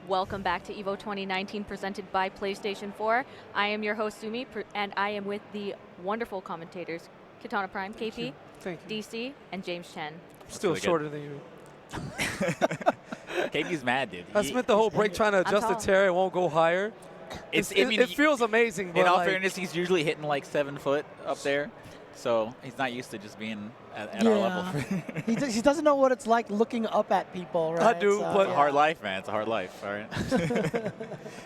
Welcome back to EVO 2019 presented by PlayStation 4. I am your host, Sumi, and I am with the wonderful commentators, Katana Prime, KP, Thank you. DC, and James Chen. Still really shorter than you. KP's mad, dude. I spent the whole break trying to adjust the tear. It won't go higher. It feels amazing. But in all fairness, he's usually hitting like 7 foot up there. So he's not used to just being at our level. He doesn't know what it's like looking up at people, right? I do, but it's a hard life, man. It's a hard life, all right?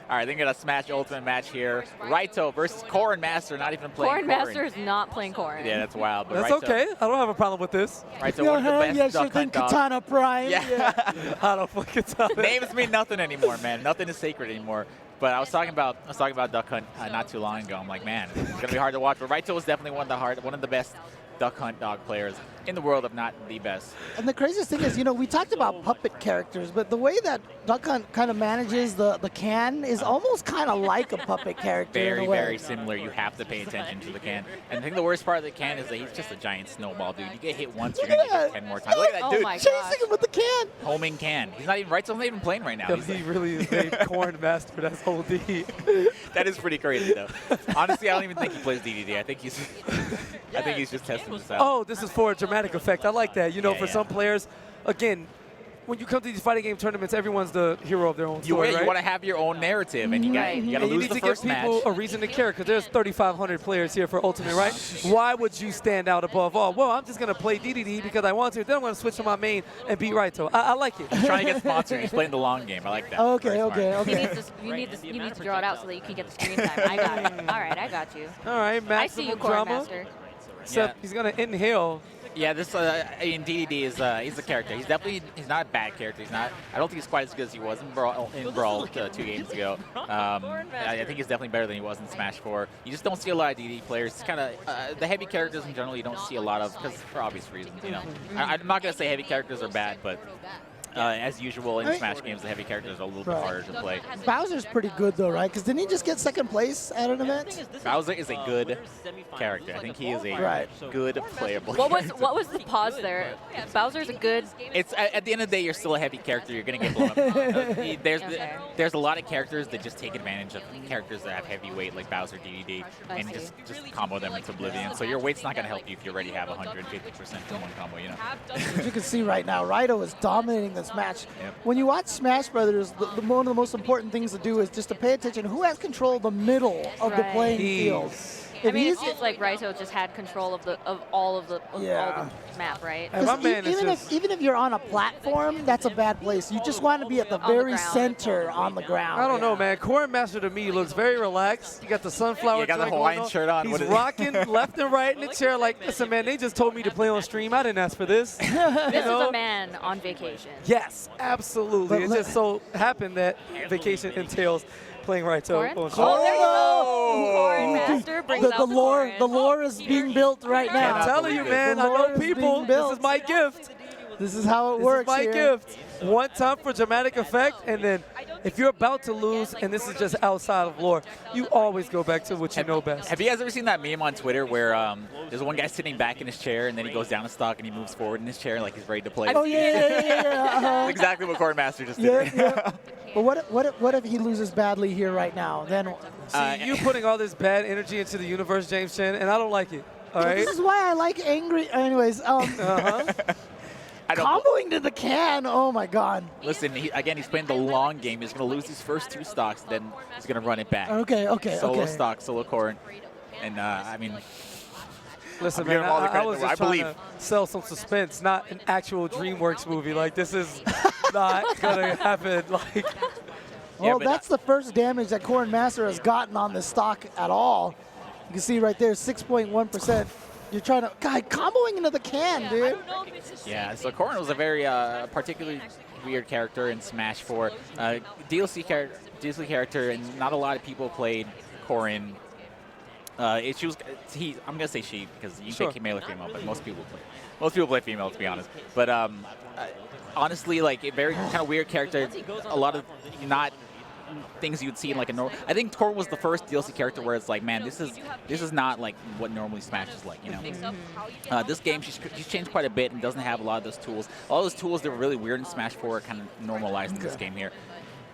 All right, then we got a Smash Ultimate match here. Raito versus Corrin Master, not even playing Corrin Master is not playing Corrin. Yeah, that's wild. But that's Raito, okay. I don't have a problem with this. Raito, one of the best yes, duck you're thinking hunt dogs. Katana Prime. Yeah. I don't fucking tell it. Names mean nothing anymore, man. Nothing is sacred anymore. But I was talking about Duck Hunt not too long ago. I'm like, man, it's gonna be hard to watch. But Raito is definitely one of the best Duck Hunt dog players in the world, if not the best. And the craziest thing is, we talked about puppet characters, but the way that Duck Hunt kind of manages the can is almost kind of like a puppet character. Very, in a way. very similar. You have to pay attention to the can. And I think the worst part of the can is that he's just a giant snowball, dude. You get hit once, you're gonna get hit 10 more times. Look at that, Oh dude. my Chasing gosh. him with the can. Homing can. He's not even Raito's not even playing right now. Yo, He's he like, really is named Corrin Master. That's OD. that is pretty crazy, though. Honestly, I don't even think he plays DDD. I think he's just testing this out. Oh, this is for a dramatic effect. I like that. Yeah, For some players, again, when you come to these fighting game tournaments, everyone's the hero of their own story, You right? want to have your own narrative, and you got to And lose you need the to give first match. people a reason to care, because there's 3,500 players here for Ultimate, right? Why would you stand out above all? Well, I'm just going to play DDD because I want to. Then I'm going to switch to my main and beat Raito. I like it. He's trying to get sponsored. He's playing the long game. I like that. Okay, Very smart. You need to draw it out so that you can get the screen time. I got it. All right, I got you. All right, I see you, maximum Corrin drama. Master. Except he's going to inhale. Yeah, this DDD is he's a character. He's not a bad character. I don't think he's quite as good as he was in Brawl 2 games ago. I think he's definitely better than he was in Smash 4. You just don't see a lot of DDD players. It's kind of the heavy characters in general. You don't see a lot of because for obvious reasons. I'm not gonna say heavy characters are bad, but. As usual in Smash games, the heavy characters are a little bit harder to play. Bowser's pretty good though, right? Because didn't he just get second place at an event? Bowser is a good character. I think he is a good playable character. What was the pause there? Bowser's a good. It's at the end of the day, you're still a heavy character. You're gonna get blown up. There's a lot of characters that just take advantage of characters that have heavy weight, like Bowser, DDD, and just combo them into oblivion. So your weight's not gonna help you if you already have 150% in one combo. As you can see right now, Raito is dominating this match. Yep. When you watch Smash Brothers, one of the most important things to do is just to pay attention who has control of the middle of the playing field. I mean, it seems like Raito just had control of all of the map, right? Even if you're on a platform, that's a bad place. You just want to be at the very center on the ground. I don't know, man. Corrin Master to me looks very relaxed. You got the sunflower. You got the Hawaiian shirt on. He's rocking left and right in the chair like, listen, man, they just told me to play on stream. I didn't ask for this. This is a man on vacation. Yes, absolutely. It just so happened that vacation entails playing Raito on stream. Oh, there you go. Corrin Master brings out the Corrin. The lore is being built right now. I'm telling you, man, I know people. This is my gift. This is how it works. This is my gift. One time for dramatic effect, and then if you're about to lose, and this is just outside of lore, you always go back to what you know best. Have you guys ever seen that meme on Twitter where there's one guy sitting back in his chair, and then he goes down a stock, and he moves forward in his chair like he's ready to play? Oh, yeah. Exactly what Corrin Master just did. Yeah. But what if he loses badly here right now? Then see, you putting all this bad energy into the universe, James Chen, and I don't like it. All right. This is why I like angry. Anyways, comboing to the can. Oh my God. Listen, he's playing the long game. He's going to lose his first 2 stocks, then he's going to run it back. Okay. Solo stock, solo Corrin, and I mean. Listen, man, I was just trying to sell some suspense, not an actual DreamWorks movie. Like, this is not going to happen. Like, well, that's the first damage that Corrin Master has gotten on this stock at all. You can see right there, 6.1%. You're trying to, God, comboing into the can, dude. Yeah, so Corrin was a very particularly weird character in Smash 4. DLC character, and not a lot of people played Corrin. I'm gonna say she because you can pick male or female, but most people play female, to be honest. But honestly, like a very kind of weird character. A lot of not things you'd see in like a normal. I think Corrin was the first DLC character where it's like, man, this is not like what normally Smash is like, This game she's changed quite a bit and doesn't have a lot of those tools. All those tools that were really weird in Smash 4 are kind of normalized in this game here.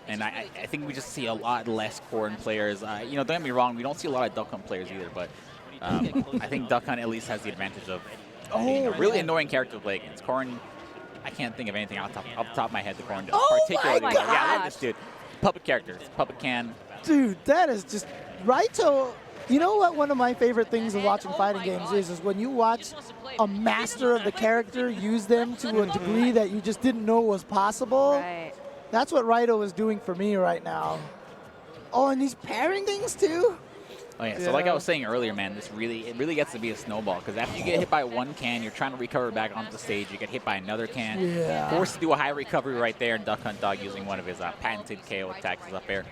And I think we just see a lot less Corrin players. You know, don't get me wrong, we don't see a lot of Duck Hunt players either, but I think Duck Hunt at least has the advantage of being a really annoying character to play against. Corrin, I can't think of anything off the top of my head that Corrin does. Particularly, my yeah, I love gosh. this dude. Puppet characters, Puppet can. Dude, that is just Raito. You know what? One of my favorite things of watching fighting games is when you watch a master of the character use them to a degree that you just didn't know was possible. Right. That's what Raito is doing for me right now. Oh, and he's pairing things too. Oh yeah, so like I was saying earlier, man, it really gets to be a snowball, because after you get hit by one can, you're trying to recover back onto the stage. You get hit by another can, forced to do a high recovery right there, and Duck Hunt Dog using one of his patented KO attacks is up there.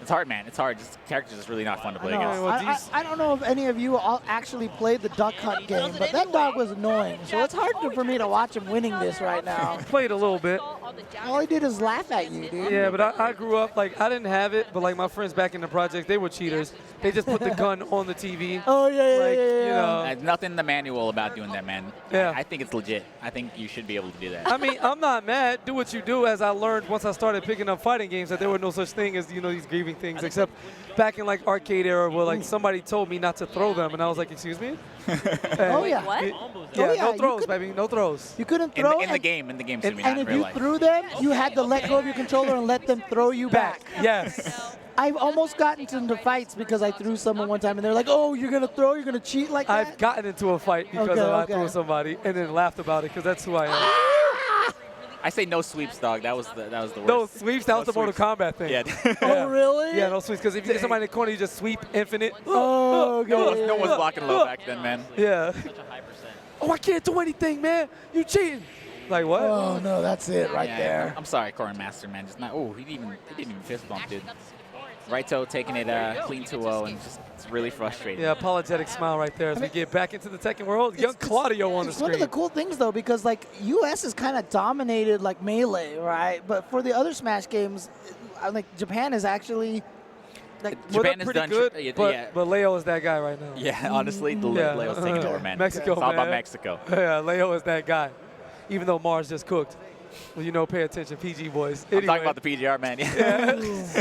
It's hard, man. It's hard. Just characters is really not fun to play against. I don't know if any of you all actually played the Duck Hunt game, but that dog was annoying. So it's hard for me to watch him winning this right now. Played a little bit. All he did is laugh at you, dude. Yeah, but I grew up, like, I didn't have it, but, like, my friends back in the project, they were cheaters. They just put the gun on the TV. Oh, yeah. You know. There's nothing in the manual about doing that, man. Yeah. I think it's legit. I think you should be able to do that. I mean, I'm not mad. Do what you do. As I learned once I started picking up fighting games, that there were no such thing as, you know, these grieving things, except back in, like, arcade era where, like, somebody told me not to throw them, and I was like, excuse me? Oh, yeah. What? Yeah, yeah, no you throws, baby. No throws. You couldn't throw in the game, and not if real you life. threw them, you had to let go of your controller and let them throw you back. Yes. I've almost gotten into fights because I threw someone one time and they're like, "Oh, you're gonna throw? You're gonna cheat like that?" I've gotten into a fight because I threw somebody and then laughed about it because that's who I am. I say no sweeps, dog. That was the worst. No sweeps? That was the Mortal Kombat thing. Yeah. Oh, really? Yeah, no sweeps, because if you get somebody in the corner, you just sweep infinite. Oh, okay. No one's blocking low back then, man. Yeah. Oh, I can't do anything, man. You cheating. Like, what? Oh, no, that's it right Yeah, there. I'm sorry, Corrin Master, man. Just not. Oh, he didn't even fist bump, dude. Raito taking it clean 2-0, and just it's really frustrating. Yeah, apologetic smile right there as we get back into the Tekken world. Young Claudio on the It's screen. one of the cool things, though, because, like, U.S. has kind of dominated, like, Melee, right? But for the other Smash games, like, Japan is actually, like, Japan has pretty done good, but Leo is that guy right now. Yeah, honestly, Leo's taking over, man. Mexico, it's all about man. Mexico. Yeah, Leo is that guy. Even though Mars just cooked. Well, you know, pay attention, PG boys. I'm talking about the PGR, man.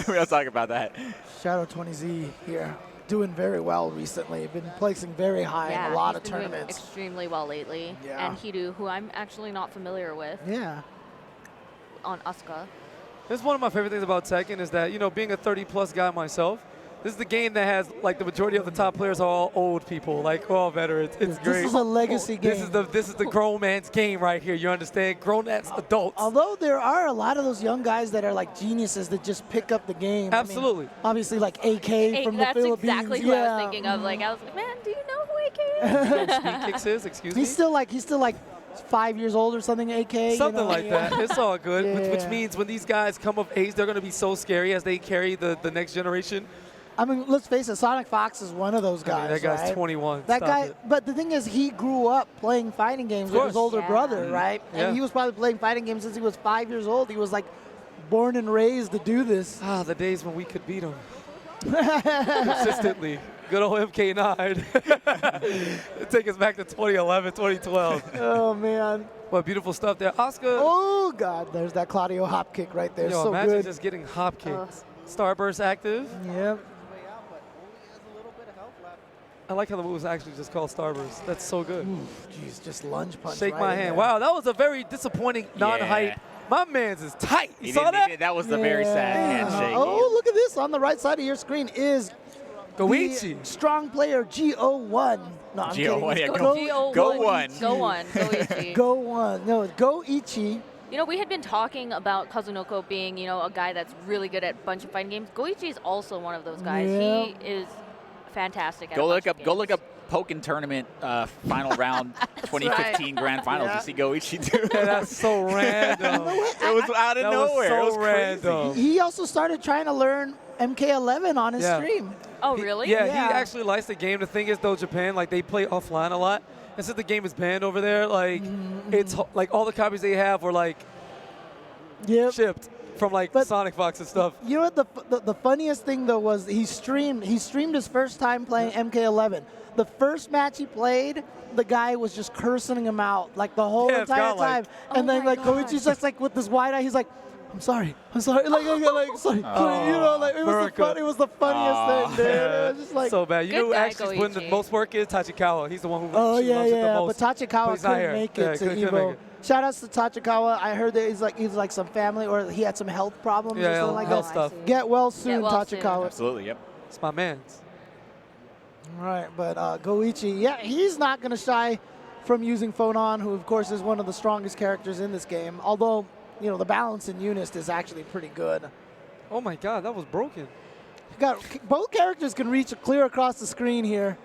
We're not talking about that. Shadow 20Z here, doing very well recently. Been placing very high in a lot of he's been doing tournaments. extremely well lately. Yeah. And Hidu, who I'm actually not familiar with, Yeah. on Asuka. That's one of my favorite things about Tekken is that, you know, being a 30-plus guy myself, this is the game that has, like, the majority of the top players are all old people, like, all veterans. It's great. This is a legacy game. This is the grown man's game right here. You understand? Grown-ass adults. Although there are a lot of those young guys that are like geniuses that just pick up the game. Absolutely. I mean, obviously, like AK from the That's Philippines. exactly who I was thinking of. Like, I was like, man, do you know who AK is? You know what Speed Kicks is? Excuse me? He's still like 5 years old or something. AK. Something like that. It's all good, which Yeah. means when these guys come of age, they're going to be so scary as they carry the next generation. I mean, let's face it. Sonic Fox is one of those guys. I mean, that guy's right? 21. That Stop guy. it. But the thing is, he grew up playing fighting games with his course. older Yeah. brother, right? Yeah. And he was probably playing fighting games since he was 5 years old. He was like born and raised to do this. Ah, the days when we could beat them. Consistently. Good old MK9. Take us back to 2011, 2012. Oh man. What beautiful stuff there. Oscar, Oh God, there's that Claudio hop kick right there. yo, So imagine good. just getting hop kicked. Starburst active. Yep. I like how the move is actually just called Starburst. That's so good. Jeez, just lunge punch. Shake right my in hand. there. Wow, that was a very disappointing non-hype. Yeah. My man's is tight. You He saw didn't- that? That was the very sad handshake. Oh, look at this. On the right side of your screen is Goichi. the strong player Go1. No, I'm Go1, kidding. yeah, Go Go one. Go one. Go Ichi. Go1. No, Goichi. You know, we had been talking about Kazunoko being, you know, a guy that's really good at a bunch of fighting games. Goichi is also one of those guys. Yeah. He is fantastic at Go a bunch look of up. Go games. look up Pokken tournament final round 2015 grand finals. Yeah. You see Goichi too. Yeah, that's so random. It was out of That was nowhere. so it was crazy. random. He also started trying to learn MK11 on his Yeah. stream. Oh, really? Yeah, Yeah. he actually likes the game. The thing is, though, Japan, like, they play offline a lot. And since the game is banned over there, like, it's like all the copies they have were, like, Yep. shipped from, like, But- Sonic Fox and stuff. You know what the funniest thing though was he streamed his first time playing MK11. The first match he played, the guy was just cursing him out like the whole Yeah, it's entire godlike. time. And Oh then my like Koichi's just like with this wide eye, he's like, I'm sorry. Sorry. Like sorry. You know, like it was the funniest thing, dude. It was just like so bad. You Good know who guy, actually putting the Goichi. most work is Tachikawa. He's the one who oh she yeah, loves it the yeah. most. But Tachikawa he's not couldn't here. make Yeah, it to couldn't make EVO. it. Shout outs to Tachikawa. I heard that he's like some family or he had some health problems or Yeah, something like health that. stuff. Get well soon, well soon. Tachikawa. Absolutely, yep. It's my man's. All right, but Goichi, yeah, he's not going to shy from using Phonon, who of course is one of the strongest characters in this game. Although, you know, the balance in Eunice is actually pretty good. Oh my God, that was broken. Both characters can reach clear across the screen here.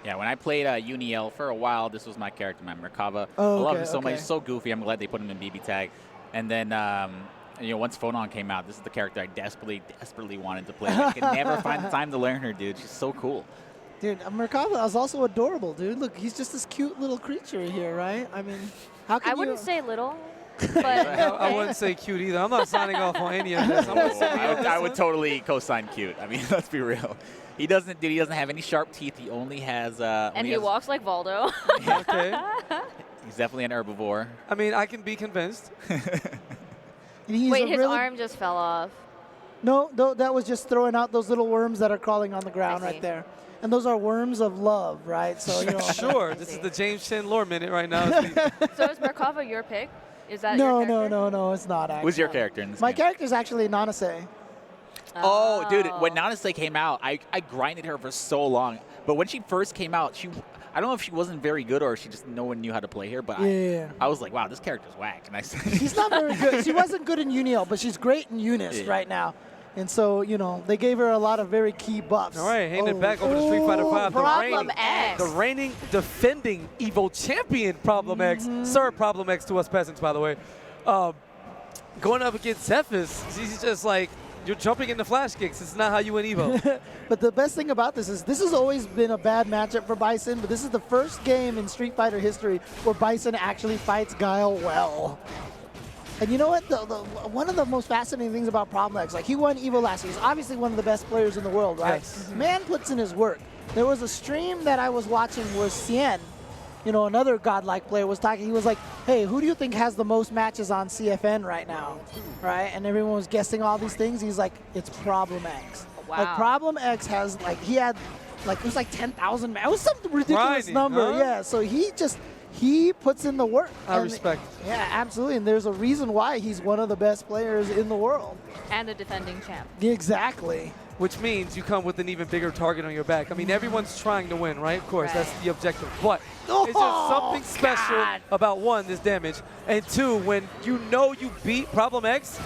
Yeah, when I played Uniel for a while, this was my character, my Merkava. Oh, I love okay, him so much. okay. He's so goofy. I'm glad they put him in BB Tag. And then, you know, once Phonon came out, this is the character I desperately wanted to play. I could never find the time to learn her, dude. She's so cool. Dude, Merkava is also adorable, dude. Look, he's just this cute little creature here, right? I mean, how can I you... wouldn't say little, but I wouldn't say cute either. I'm not signing off on any of this. I'm gonna say I would totally co-sign cute. I mean, let's be real. He doesn't have any sharp teeth. He only has. and he walks like Valdo. Okay. He's definitely an herbivore. I mean, I can be convinced. He's Wait, a his really... arm just fell off. No, that was just throwing out those little worms that are crawling on the ground I see. right there. And those are worms of love, right? So, you know. Sure, this is the James Chen lore minute right now. So is Merkava your pick? Is that No, your character? no, it's not actually. Who's your character in this My game? character's actually Nanase. Oh, dude, when Nanase came out, I grinded her for so long. But when she first came out, I don't know if she wasn't very good or no one knew how to play her, but Yeah. I was like, wow, this character's whack. And I She's not very good. She wasn't good in Uniel, but she's great in Eunice Yeah. right now. And so, you know, they gave her a lot of very key buffs. All right, handing it back over to Street Fighter V. Problem X. The reigning, defending EVO champion, Problem X. Sir Problem X to us peasants, by the way. Going up against Cephas, he's just like, you're jumping into flash kicks. This is not how you win EVO. But the best thing about this is this has always been a bad matchup for Bison, but this is the first game in Street Fighter history where Bison actually fights Guile well. And you know what? One of the most fascinating things about Problem X, like he won EVO last year. He's obviously one of the best players in the world, right? Yes. Man puts in his work. There was a stream that I was watching where Cien, you know, another godlike player, was talking. He was like, hey, who do you think has the most matches on CFN right now? Right? And everyone was guessing all these things. He's like, it's Problem X. Wow. Like Problem X has, like, he had, like, it was like 10,000 matches. It was some ridiculous Grinding, number. huh? Yeah, so he puts in the work. I And- respect it. Yeah, absolutely. And there's a reason why he's one of the best players in the world. And the defending champ. Exactly. Which means you come with an even bigger target on your back. I mean, everyone's trying to win, right? Of course, Right. that's the objective. But it's just something special God. about, one, this damage, and two, when you know you beat Problem X,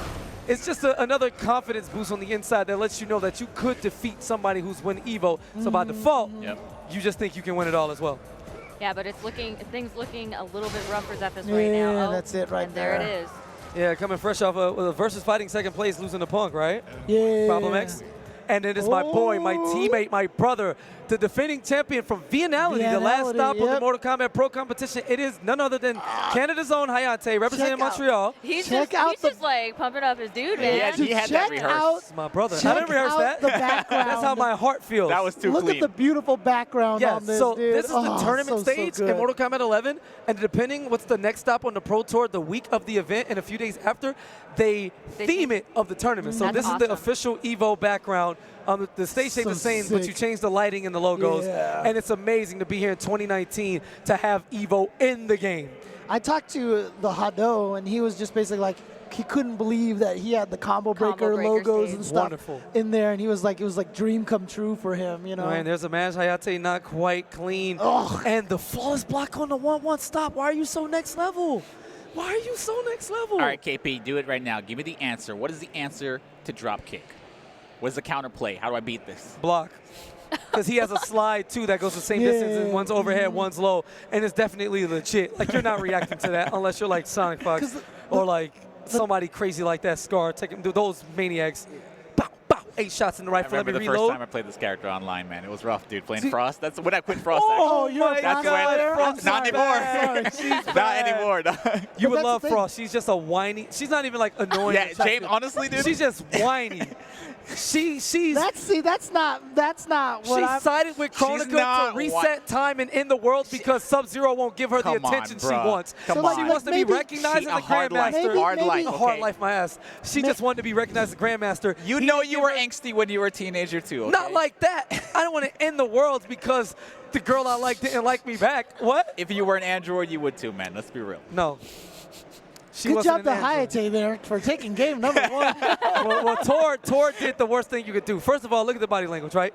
it's just another confidence boost on the inside that lets you know that you could defeat somebody who's won EVO. So by default, Yep. you just think you can win it all as well. Yeah, but things looking a little bit rough for Zephyrus right now. Yeah, Oh, that's it right and there it there. is. Yeah, coming fresh off a versus fighting second place, losing to Punk, right? Yeah. Problem X. And then it's my boy, my teammate, my brother, the defending champion from Vianality, the last Vianality, stop of the yep. Mortal Kombat Pro competition. It is none other than Canada's own Hayate, representing Check out- Montreal. He's Check just, out he's the- just like pumping up his dude, man. Yeah, he had that Check rehearsed. out- It's my brother. I Check didn't rehearse out that. the background. That's how my heart feels. That was too Look clean. at the beautiful background Yes, on this, so dude. this is the Oh, tournament so stage in good. Mortal Kombat 11, and depending what's the next stop on the Pro Tour, the week of the event and a few days after, they theme it of the tournament. So That's this is the awesome. official EVO background. The stage stays So the same, but you sick. change the lighting and the logos, Yeah. and it's amazing to be here in 2019 to have EVO in the game. I talked to the Hado, and he was just basically like, he couldn't believe that he had the combo breaker breaker logos stage. and stuff Wonderful. in there, and he was like, it was like dream come true for him, you know. Man, there's a match, Hayate not quite clean. Ugh. And the flawless block on the 1-1 stop. Why are you so next level? Why are you so next level? All right, KP, do it right now. Give me the answer. What is the answer to drop kick? What is the counter play? How do I beat this? Block. Because he has a slide, too, that goes the same distance, and one's overhead, one's low, and it's definitely legit. Like, you're not reacting to that unless you're like Sonic Fox or like somebody crazy like that, Scar, taking those maniacs. Bow, bow, 8 shots in the I rifle, let remember me the first reload. time I played this character online, man. It was rough, dude. Playing See- Frost. That's when I quit Frost, Oh, actually. you're my That's God, when Frost not is anymore. bad. She's Not bad. anymore. You But would that's love the thing. Frost. She's just a whiny. She's not even like annoying. Yeah, attractive. James, honestly, dude. She's just whiny. She's that's not what she I'm. sided with Kronika not to reset time and end the world because Sub-Zero won't give her the Come on, attention she bruh. wants. Come So, on. She like, wants to be maybe- recognized as a a hard life. grandmaster. Hard life. A hard Okay. life, my ass. She just wanted to be recognized as a grandmaster. You know you were angsty when you were a teenager too. Okay? Not like that. I don't want to end the world because the girl I like didn't like me back. What? If you were an android, you would too, man. Let's be real. No. She Good wasn't job an to android. Hayate there for taking game number 1. well, Tor did the worst thing you could do. First of all, look at the body language, right?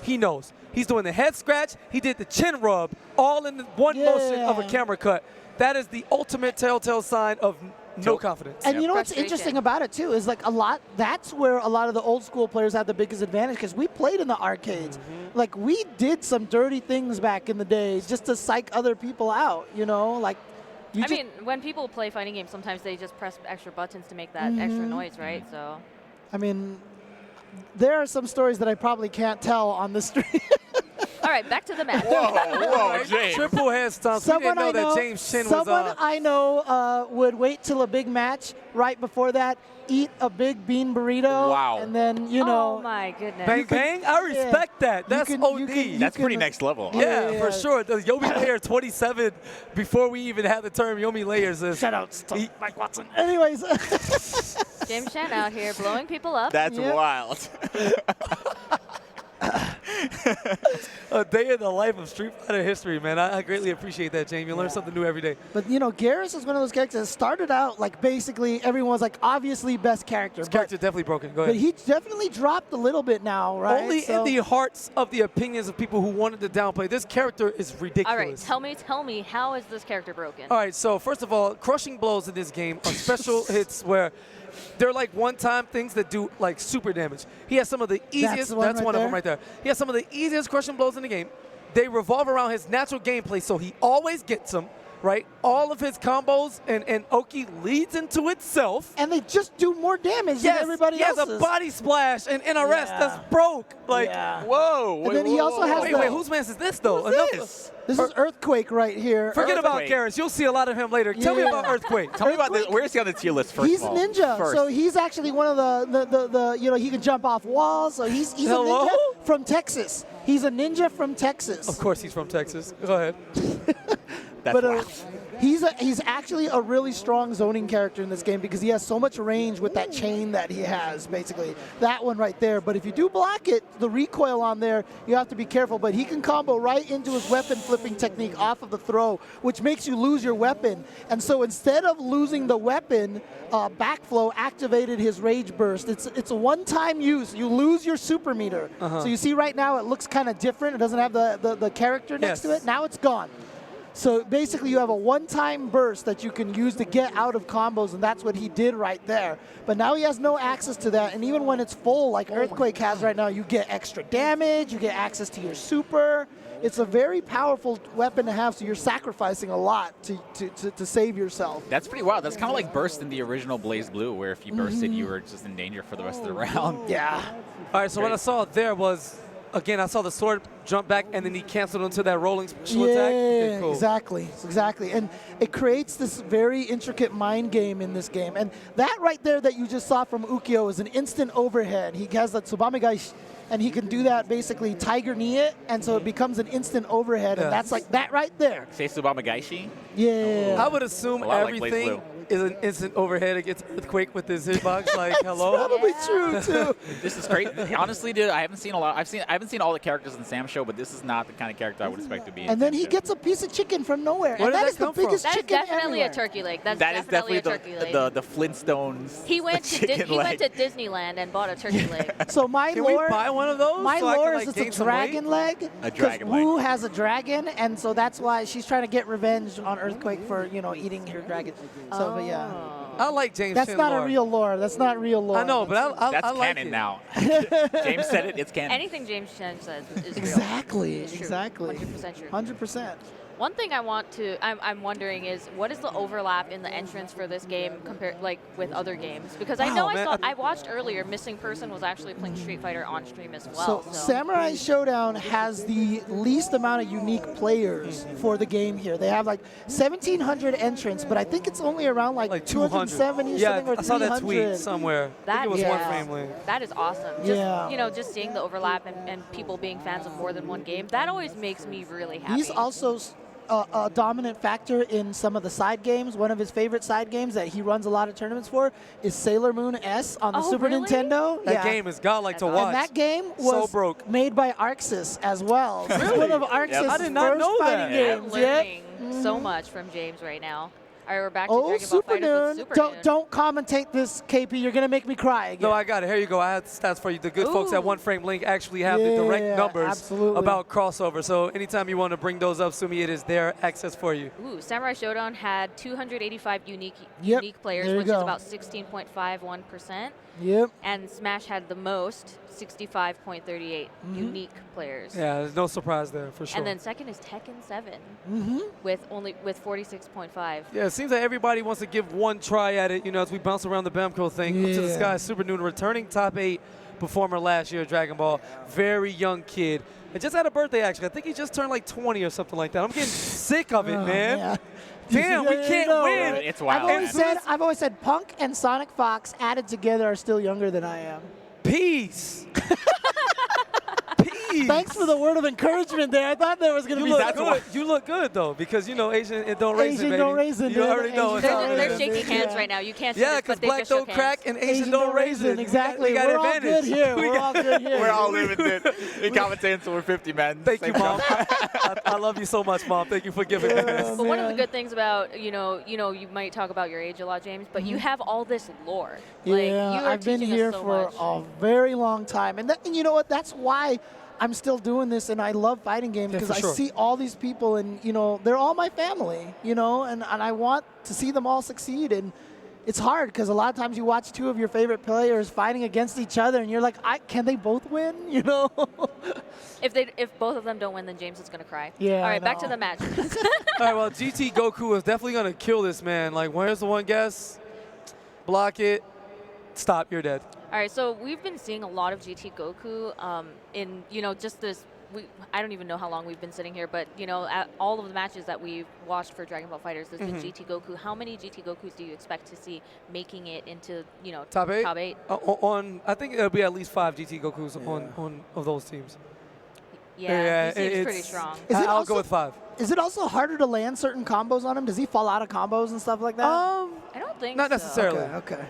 He knows. He's doing the head scratch. He did the chin rub, all in the one motion of a Yeah. camera cut. That is the ultimate telltale sign of no confidence. And you know what's Frustration. interesting about it too is like that's where a lot of the old school players have the biggest advantage because we played in the arcades. Like we did some dirty things back in the day just to psych other people out, you know, like you I just, mean, when people play fighting games, sometimes they just press extra buttons to make that extra noise, right? So. I mean, there are some stories that I probably can't tell on the stream. All right, back to the match. Whoa, James. Triple head stomps. We didn't know that James Shin was someone I know would wait till a big match right before that, eat a big bean burrito, Wow. and then you know. Oh my goodness. bang bang. I respect that. That's can- OD. you can- That's pretty can- next level. yeah, Yeah. for sure. The Yomi Layer 27, before we even had the term Yomi Layers, is Shout out to Mike Watson. Anyways, James Shen out here blowing people up. That's Yep. wild. a day in the life of Street Fighter history, man. I greatly appreciate that, James. You learn something new every day. but you know, Garrus is one of those characters that started out like basically everyone was like obviously best character, This character definitely broken. Go but ahead. he definitely dropped a little bit now, right? Only So- in the hearts of the opinions of people who wanted to downplay. This character is ridiculous. All right, tell me, how is this character broken? All right, so first of all, crushing blows in this game are special hits where they're like one-time things that do like super damage. He has some of the easiest. the one That's right one of there? them right there. He has some of the easiest crushing blows in the game. They revolve around his natural gameplay, so he always gets them. Right, all of his combos and Oki leads into itself. and they just do more damage than everybody he has else's. a body splash and an arrest Yeah. that's broke. Like, Yeah. Whoa. And then he also has wait, the- whose man's is this though? Who's Another- this? This is Earthquake right here. Forget about Earthquake. Garrus. You'll see a lot of him later. Tell me Yeah. about Earthquake. Tell me about this. Where is he on the tier list first? He's of a all? ninja, First. so he's actually one of the you know, he can jump off walls. So he's Hello? a ninja from Texas. He's a ninja from Texas. Of course, he's from Texas. Go ahead. That's But wild. he's actually a really strong zoning character in this game because he has so much range with that chain that he has, basically. That one right there. But if you do block it, the recoil on there, you have to be careful. But he can combo right into his weapon flipping technique off of the throw, which makes you lose your weapon. And so instead of losing the weapon, Backflow activated his Rage Burst. It's a one-time use. You lose your super meter. So you see right now it looks kind of different. It doesn't have the character next to Yes. it. Now it's gone. So basically you have a one-time burst that you can use to get out of combos, and that's what he did right there. But now he has no access to that, and even when it's full, like Earthquake has right now, you get extra damage, you get access to your super. It's a very powerful weapon to have, so you're sacrificing a lot to save yourself. That's pretty wild. That's kind of like Burst in the original Blaze Blue, where if you bursted, you were just in danger for the rest of the round. Yeah. All right, so what I saw there was, again, I saw the sword jump back, and then he canceled into that rolling special attack. Okay, cool. Exactly. And it creates this very intricate mind game in this game. And that right there that you just saw from Ukyo is an instant overhead. He has that Tsubamegai, and he can do that basically Tiger Knee it, and so it becomes an instant overhead, Yeah. and that's like that right there. Say Tsubama Gaishi. Yeah. I would assume A lot like Blaze everything is an instant overhead against Earthquake with his hitbox. Like, hello? Probably true too. This is great. Honestly, dude, I haven't seen a lot. I haven't seen all the characters in Sam show, but this is not the kind of character I would expect to be. in And then Sam he show. gets a piece of chicken from nowhere. Where and did that that is the come from? biggest That is chicken definitely everywhere. a turkey leg. That's That is definitely definitely a turkey leg. the Flintstones. He went to chicken he leg. went to Disneyland and bought a turkey leg. So my Can lore, we buy one of those? my so I can, lore like, is it's gain a some dragon weight? leg. A dragon leg. Wu has a dragon, and so that's why she's trying to get revenge on Earthquake for eating her dragon. So, but yeah, I like James that's Shin not lore. a real lore. That's not real lore. I know, but I That's like canon it. now. James said it. It's canon. Anything James Chen says is real. Exactly, It's true. exactly. 100% true. 100%. One thing I'm wondering is what is the overlap in the entrance for this game compared with other games? Because I know I watched earlier Missing Person was actually playing Street Fighter on stream as well. So Samurai Showdown has the least amount of unique players for the game here. They have like 1,700 entrants, but I think it's only around like 270 something or 300. I saw that tweet somewhere. I think it was one family. That is awesome. Just, just seeing the overlap and people being fans of more than one game, that always makes me really happy. He's also a dominant factor in some of the side games. One of his favorite side games that he runs a lot of tournaments for is Sailor Moon S on the Super Nintendo. That game is godlike to watch. And that game was made by Arxis as well. This is one of Arxis' I did not first know fighting games. I'm learning so much from James right now. All right, we're back to Dragon Ball Super Fighters Noon. with Super Noon. Don't commentate this, KP. You're going to make me cry again. No, I got it. Here you go. I had stats for you. The good folks at One Frame Link actually have the direct numbers about crossover. So anytime you want to bring those up, Sumi, it is their access for you. Ooh, Samurai Showdown had 285 unique players, which is about 16.51%. Yep. And Smash had the most, 65.38 unique players. Yeah, there's no surprise there for sure. And then second is Tekken 7 with 46.5. Yeah, it seems like everybody wants to give one try at it, as we bounce around the Bamco thing. Up to the sky, Super Noon, returning top 8 performer last year at Dragon Ball. Very young kid. And just had a birthday, actually. I think he just turned like 20 or something like that. I'm getting sick of it, man. Yeah. Damn, we can't win. It's wild. I've always said Punk and Sonic Fox added together are still younger than I am. Peace. Peace. Thanks for the word of encouragement there. I thought there was going to be You look good, though, because, Asian it don't raisin, baby. Don't raisin, you already know. They're shaking hands right now. You can't see this, because but they black just shook don't crack hands. and Asian don't raisin. Exactly. We got We're all advantage. good here. We're all good here. We're all living it. We commentate until we're 50, man. Thank you, Mom. I love you so much, Mom. Thank you for giving me this. But one of the good things about, you might talk about your age a lot, James, but you have all this lore. I've been here for a very long time. And you know what? That's why I'm still doing this, and I love fighting games because I see all these people, and they're all my family, and I want to see them all succeed. And it's hard because a lot of times you watch two of your favorite players fighting against each other, and you're like, can they both win? If both of them don't win, then James is gonna cry. Yeah. All right, back to the match. All right, well, GT Goku is definitely gonna kill this man. Like, where's the one guess? Block it. Stop. You're dead. All right, so we've been seeing a lot of GT Goku in, just this, I don't even know how long we've been sitting here, but, at all of the matches that we've watched for Dragon Ball FighterZ, there's been GT Goku. How many GT Gokus do you expect to see making it into, top 8? Top 8? I think it'll be at least 5 GT Gokus on of those teams. Yeah, he seems pretty strong. I'll go with 5. Is it also harder to land certain combos on him? Does he fall out of combos and stuff like that? I don't think not so. necessarily. Okay.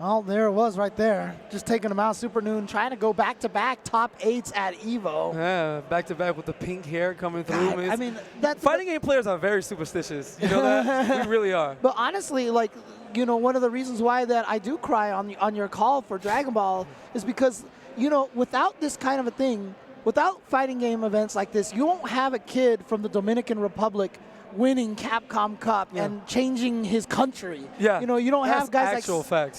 Well, there it was right there. Just taking him out. Super Noon trying to go back-to-back top 8s at EVO. Yeah, back-to-back with the pink hair coming through. God, I mean, fighting game players are very superstitious. You know that? We really are. But honestly, one of the reasons why that I do cry on your call for Dragon Ball is because, without this kind of a thing, without fighting game events like this, you won't have a kid from the Dominican Republic winning Capcom Cup and changing his country. Yeah. You don't have guys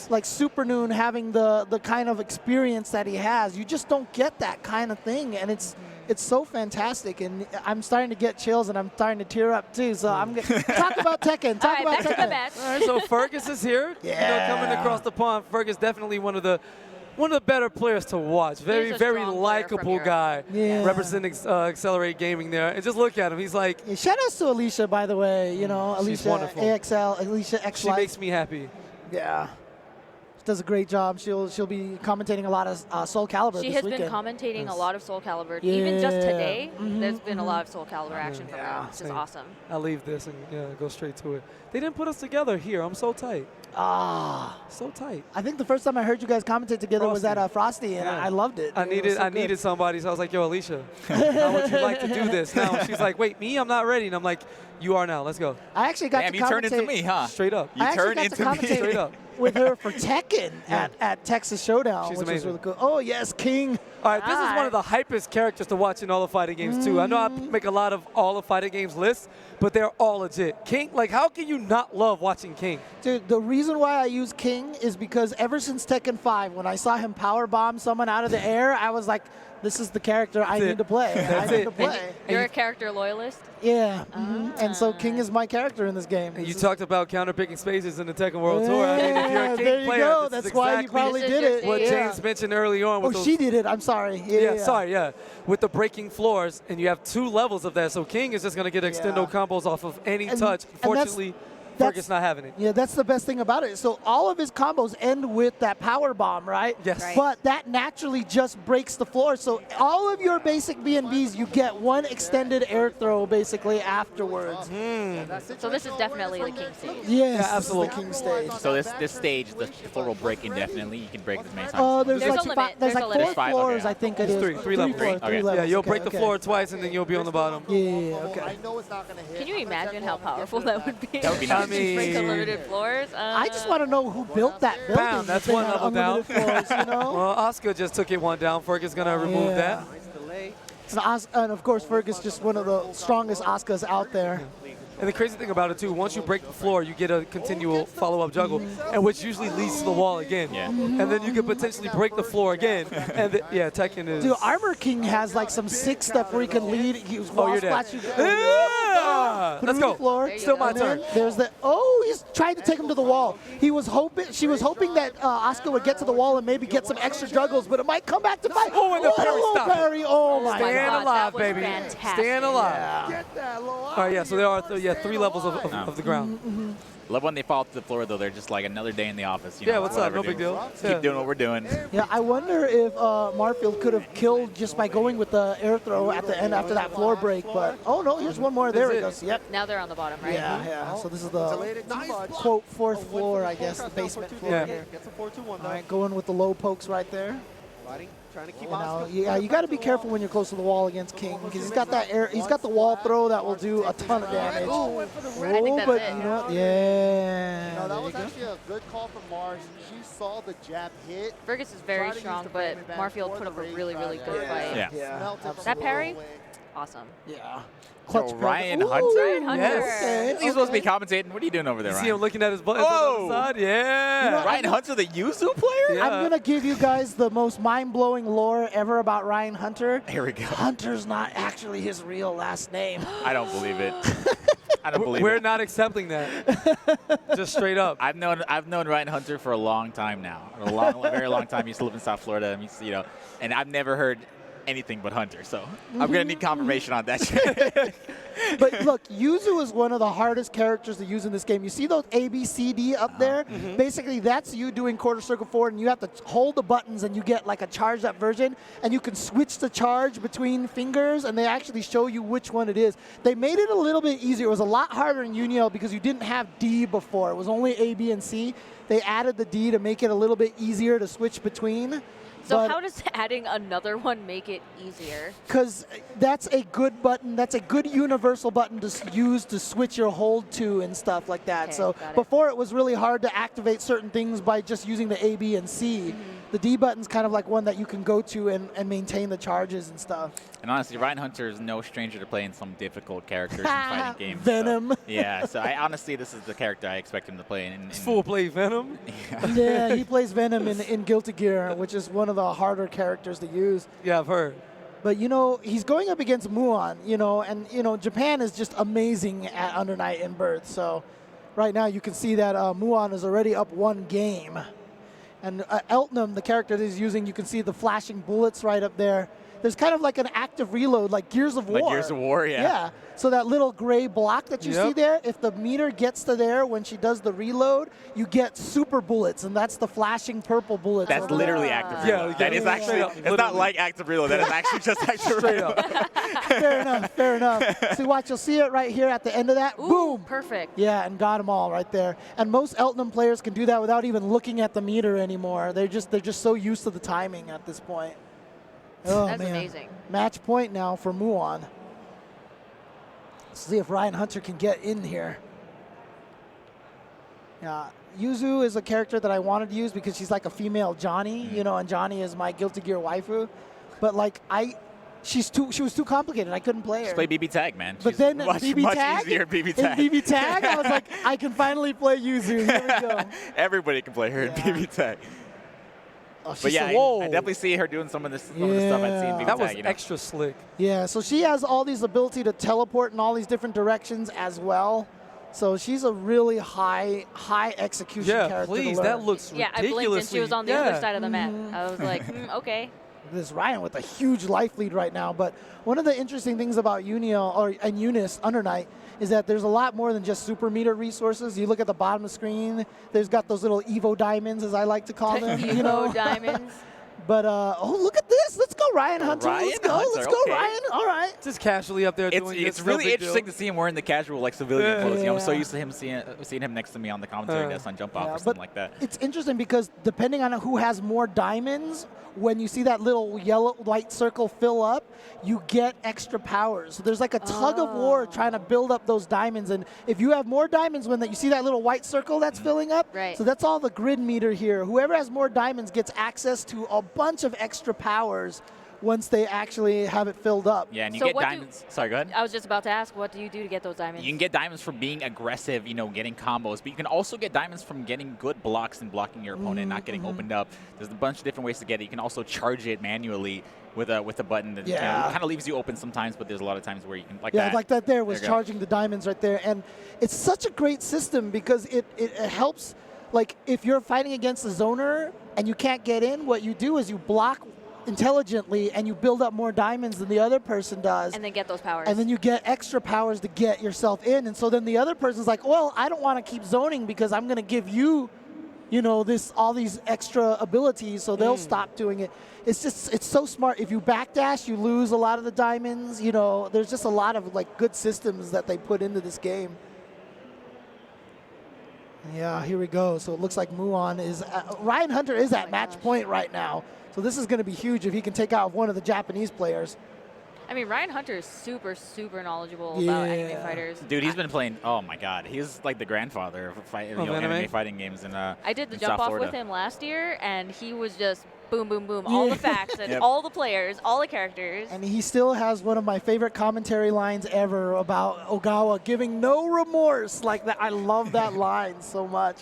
like Super Noon having the kind of experience that he has. You just don't get that kind of thing, and it's so fantastic. And I'm starting to get chills, and I'm starting to tear up too. So I'm going to talk about Tekken. Talk about back to the match. All right, so Fergus is here. Coming across the pond. Fergus definitely one of the better players to watch. Very likable guy. Representing Accelerate Gaming there. And just look at him. He's like... Yeah, shout outs to Alicia, by the way. Alicia wonderful. AXL, Alicia X. She makes me happy. Yeah. She does a great job. She'll be commentating a lot of Soul Calibur this weekend. She has been commentating a lot of Soul Calibur. Even just today, there's been a lot of Soul Calibur action from her, which is awesome. I'll leave this and go straight to it. They didn't put us together here. I'm so tight. So tight. I think the first time I heard you guys commentate together was at Frosty, and I loved it. I needed somebody, so I was like, yo, Alicia, how would you like to do this now? She's like, wait, me? I'm not ready. And I'm like, you are now. Let's go. I actually got to commentate. You turned into me, huh? Straight up. You turned into me. Straight up. with her for Tekken at Texas Showdown, She's which amazing. was really cool. Oh, yes, King. All right, this is one of the hypest characters to watch in all the fighting games, too. I know I make a lot of all the fighting games lists, but they're all legit. King, like, how can you not love watching King? Dude, the reason why I use King is because ever since Tekken 5, when I saw him power bomb someone out of the air, I was like, this is the character I need to play. I need to play. You're a character loyalist? Yeah. And so King is my character in this game. And you talked about counterpicking spaces in the Tekken World Tour. I mean, if you're a King there you player, go. this is That's why you exactly probably This is did your it. thing. what Yeah. James mentioned early on. Oh, With those, she did it. I'm sorry. Yeah, sorry, yeah. With the breaking floors, and you have 2 levels of that. So King is just going to get extendo combos off of any touch. Unfortunately, Fergus not having it. Yeah, that's the best thing about it. So all of his combos end with that power bomb, right? Yes. Right. But that naturally just breaks the floor. So all of your basic B&Bs, you get one extended air throw basically afterwards. So this is definitely the King stage. Yes, Yeah, absolutely. This is the King stage. So this stage, the floor will break indefinitely. You can break it as many times. There's There's like a limit. there's There's a like limit. 4 5? floors, Okay. I think it is. Three levels. Three Okay. levels. Yeah, you'll Okay, break the okay. floor twice, and then you'll be on the bottom. Yeah, okay. I know it's not going to hit. Can you imagine how powerful that would be? That would be Just nice. break I mean- unlimited floors. I just want to know who built that building. Bam, that's if they one had level down. unlimited floors, you know? Well, Oscar just took it one down. Fergus going to remove Yeah. that. And of course, Fergus just one of the strongest Oscars out there. And the crazy thing about it, too, once you break the floor, you get a continual follow-up juggle, and which usually leads to the wall again. Yeah. And then you can potentially break the floor again. And Tekken is... Dude, Armor King has like some sick stuff where he can lead. He was wall you're dead. splash you Yeah! through Let's the go. floor. Still my And then turn. There's the he's trying to take him to the wall. She was hoping that Oscar would get to the wall and maybe get some extra juggles, but it might come back to fight. Oh, and the parry hello, stop. parry. Oh my Stand God, alive, that was baby. fantastic. Stand alive. Yeah. All right, yeah, so there are 3 levels of the ground. Love when they fall to the floor, though. They're just like another day in the office. You Yeah, know, what's up? whatever, No dude. big deal. Keep Yeah. doing what we're doing. Yeah, I wonder if Marfield could have killed just by going with the air throw at the end after that floor break. But oh no, here's one more. There it goes. Yep. Now they're on the bottom, right? Yeah. So this is the quote 4th floor, I guess, the basement floor Yeah. here. Gets a 4-2-1 All right, going with the low pokes right there. Fighting, trying to keep You know, Oscar. yeah, you got to be careful when you're close to the wall against King because he's got that air. He's got the wall throw that will do a ton of damage. I think that's but it. you know, what? yeah. No, that there was you go. actually a good call from Mars. She saw the jab hit. Fergus is very strong, but Marfield put up a really, really good fight. Yeah. Smelt it from That a parry? little away. Awesome. Yeah. So Clutch Ryan Ooh, Hunter? Ryan Hunter. Yes. Okay, He's supposed to be okay. commentating. What are you doing over there, You see him Ryan? looking at his buttons on the Whoa. other side? Yeah. You know, Ryan Hunter, the Yuzu player? Yeah. I'm going to give you guys the most mind-blowing lore ever about Ryan Hunter. Here we go. Hunter's not actually his real last name. I don't believe it. I don't believe We're it. not accepting that. Just straight up. I've known Ryan Hunter for a long time now. A very long time. He used to live in South Florida. And I've never heard anything but Hunter. So I'm gonna need confirmation on that shit. But look, Yuzu is one of the hardest characters to use in this game. You see those A, B, C, D up there? Basically, that's you doing quarter circle forward, and you have to hold the buttons, and you get like a charged up version, and you can switch the charge between fingers, and they actually show you which one it is. They made it a little bit easier. It was a lot harder in Uniel because you didn't have D before. It was only A, B, and C. They added the D to make it a little bit easier to switch between. So how does adding another one make it easier? Because that's a good button. That's a good universal button to use to switch your hold to and stuff like that. Okay, So got it. before it was really hard to activate certain things by just using the A, B, and C. The D button's kind of like one that you can go to and maintain the charges and stuff. And honestly, Ryan Hunter is no stranger to playing some difficult characters in fighting games. Venom. So, yeah, so I honestly, this is the character I expect him to play in. Full play Venom. Yeah, he plays Venom in Guilty Gear, which is one of the harder characters to use. Yeah, I've heard. But, he's going up against Muon, and, Japan is just amazing at Under Night and Birth. So right now you can see that Muon is already up 1 game. And Eltnum, the character that he's using, you can see the flashing bullets right up there. There's kind of like an active reload, like Gears of War. Like Gears of War, yeah. Yeah. So that little gray block that you see Yep. there, if the meter gets to there when she does the reload, you get super bullets, and that's the flashing purple bullets. That's over literally there. active Yeah, reload. yeah, That is yeah, actually, straight up, it's literally. not like active reload. That is actually just active Straight reload. up. Fair enough, fair enough. See, watch, you'll see it right here at the end of that. Ooh, Boom. perfect. Yeah, and got them all right there. And most Eltnum players can do that without even looking at the meter anymore. They're just so used to the timing at this point. Oh, That's man. amazing. Match point now for Muon. Let's see if Ryan Hunter can get in here. Yeah, Yuzu is a character that I wanted to use because she's like a female Johnny, you know, and Johnny is my Guilty Gear waifu. But like she was too complicated. I couldn't play her. Just play BB Tag, man. But She's then much easier BB Tag. In BB Tag, I was like, I can finally play Yuzu. Here we go. Everybody can play her in BB Tag. Oh, But yeah, whoa. I definitely see her doing some of the stuff I'd seen in BB That was Tag. You know? extra slick. Yeah, so she has all these ability to teleport in all these different directions as well. So she's a really high execution Yeah, character. please. To learn. That looks Yeah, I ridiculously. blinked and she was on the other side of the map. I was like, okay. This Ryan with a huge life lead right now. But one of the interesting things about and Eunice Under Night is that there's a lot more than just super meter resources. You look at the bottom of the screen, there's got those little EVO diamonds, as I like to call them. EVO you know? diamonds. But, oh, look at this. Let's go, Ryan Hunter. Let's go, okay. Ryan. All right. Just casually up there doing It's this, really no big interesting deal. to see him wearing the casual, like, civilian clothes. You know, I'm so Yeah. used to him seeing him next to me on the commentary desk on Jump Off or but something like that. it's interesting because depending on who has more diamonds, when you see that little yellow white circle fill up, you get extra powers. So there's like a tug of war trying to build up those diamonds. And if you have more diamonds when you see that little white circle that's filling up, Right. so that's all the grid meter here. Whoever has more diamonds gets access to a bunch of extra powers once they actually have it filled up. Yeah, and you So get what do- diamonds. Sorry, go ahead. I was just about to ask, what do you do to get those diamonds? You can get diamonds from being aggressive, you know, getting combos, but you can also get diamonds from getting good blocks and blocking your opponent, not getting opened up. There's a bunch of different ways to get it. You can also charge it manually with a button that kind of leaves you open sometimes, but there's a lot of times where you can, like Yeah, that. like that there was There you go. charging the diamonds right there. And it's such a great system because it helps, like if you're fighting against a zoner and you can't get in, what you do is you block intelligently and you build up more diamonds than the other person does. and then get those powers. And then you get extra powers to get yourself in. And so then the other person's like, well, I don't want to keep zoning because I'm going to give you, you know, all these extra abilities, so they'll stop doing it. It's so smart. If you backdash, you lose a lot of the diamonds. You know, there's just a lot of like good systems that they put into this game. Yeah, here we go. So it looks like Muon is, Ryan Hunter is at match point right now. So this is going to be huge if he can take out one of the Japanese players. I mean, Ryan Hunter is super, super knowledgeable about anime fighters. Dude, he's been playing. Oh my God, he's like the grandfather of anime fighting games in I did the in jump South off Florida. with him last year, and he was just boom, boom, boom, all the facts and Yep. all the players, all the characters. And he still has one of my favorite commentary lines ever about Ogawa giving no remorse. Like that, I love that line so much.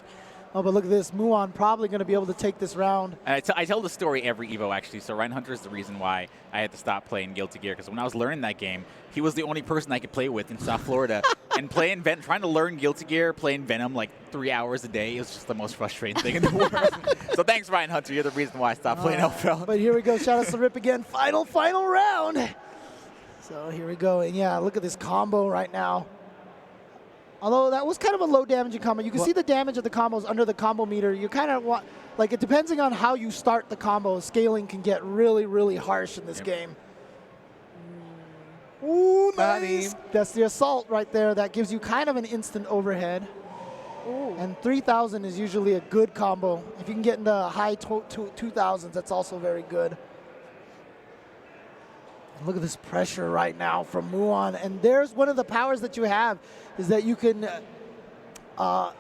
Oh, but look at this. Muon probably going to be able to take this round. And I tell the story every EVO, actually. So Ryan Hunter is the reason why I had to stop playing Guilty Gear, because when I was learning that game, he was the only person I could play with in South Florida. And trying to learn Guilty Gear, playing Venom like 3 hours a day, it was just the most frustrating thing in the world. So thanks, Ryan Hunter. You're the reason why I stopped playing LFL. But here we go. Shout out to Rip again. Final round. So here we go. And yeah, look at this combo right now. Although that was kind of a low damaging combo. You can see the damage of the combos under the combo meter. You kind of want, like, it depending on how you start the combo, scaling can get really, really harsh in this game. Ooh, nice. That's the assault right there. That gives you kind of an instant overhead. Ooh. And 3,000 is usually a good combo. If you can get into high 2,000s, that's also very good. Look at this pressure right now from Muon. And there's one of the powers that you have is that you can, why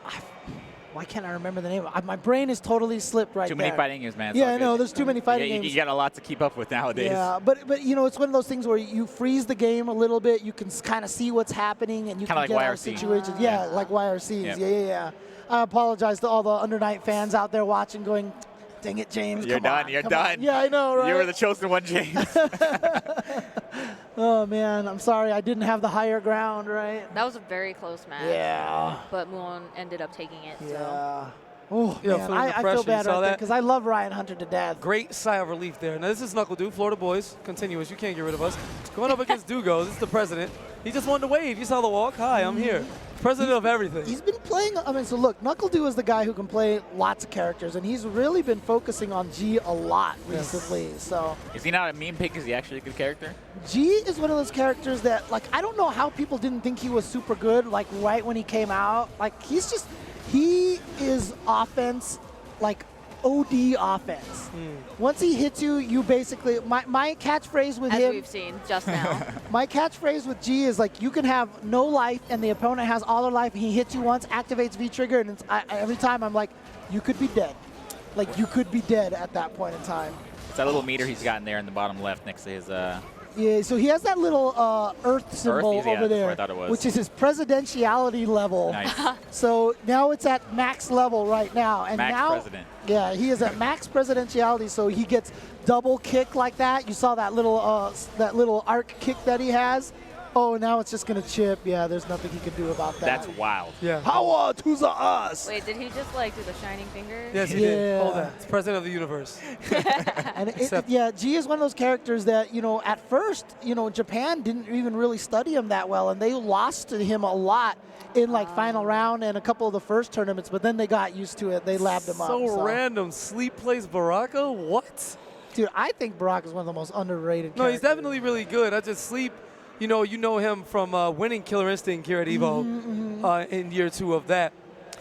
can't I remember the name? My brain is totally slipped right Too there. many fighting games, man. It's Yeah, all I know. good. There's too many fighting games. You got a lot to keep up with nowadays. Yeah, but you know, it's one of those things where you freeze the game a little bit. You can kind of see what's happening, and you Kinda can like get out of YRC. situations. Yeah, like YRCs. Yep. Yeah. I apologize to all the Undernight fans out there watching, going, "Dang it, James! You're come done. on, You're come done. on." Yeah, I know, right? You were the chosen one, James. Oh man, I'm sorry, I didn't have the higher ground, right? That was a very close match. Yeah. But Muon ended up taking it. So. Yeah. Oh, Yeah, man, feeling the I feel pressure. bad You saw right there that? because I love Ryan Hunter to death. Great sigh of relief there. Now, this is Knuckle Dude, Florida boys. Continuous. You can't get rid of us. Going up against Dugo. This is the president. He just wanted to wave. You saw the walk. Hi, I'm here. President of everything. He's been playing, I mean, so look, Knuckle-Doo is the guy who can play lots of characters, and he's really been focusing on G a lot recently. So Is he not a meme pick? Is he actually a good character? G is one of those characters that, like, I don't know how people didn't think he was super good, like, right when he came out. Like, he is offense, like, OD offense. Once he hits you, you basically, my catchphrase with As him, we've seen just now. my catchphrase with G is like, you can have no life and the opponent has all their life and he hits you once, activates V-trigger, and every time I'm like, you could be dead. Like, you could be dead at that point in time. It's that little meter he's got in there in the bottom left next to his. Yeah, so he has that little Earth symbol yeah, over that's what there, I thought it was. which is his presidentiality level. Nice. So now it's at max level right now. And Max now, president. Yeah, he is at max presidentiality, so he gets double kick like that. You saw that little arc kick that he has. Oh, now it's just going to chip. Yeah, there's nothing he can do about that. That's wild. Yeah. Power to the us. Wait, did he just like do the shining finger? Yes, he did. Yeah. Hold that. It's president of the universe. And Except- yeah, G is one of those characters that, at first, Japan didn't even really study him that well, and they lost to him a lot in final round and a couple of the first tournaments, but then they got used to it. They labbed him up. So random. Sleep plays Baraka? What? Dude, I think Brock is one of the most underrated No, he's characters. definitely really good. I just Sleep, you know him from winning Killer Instinct here at EVO in year 2 of that.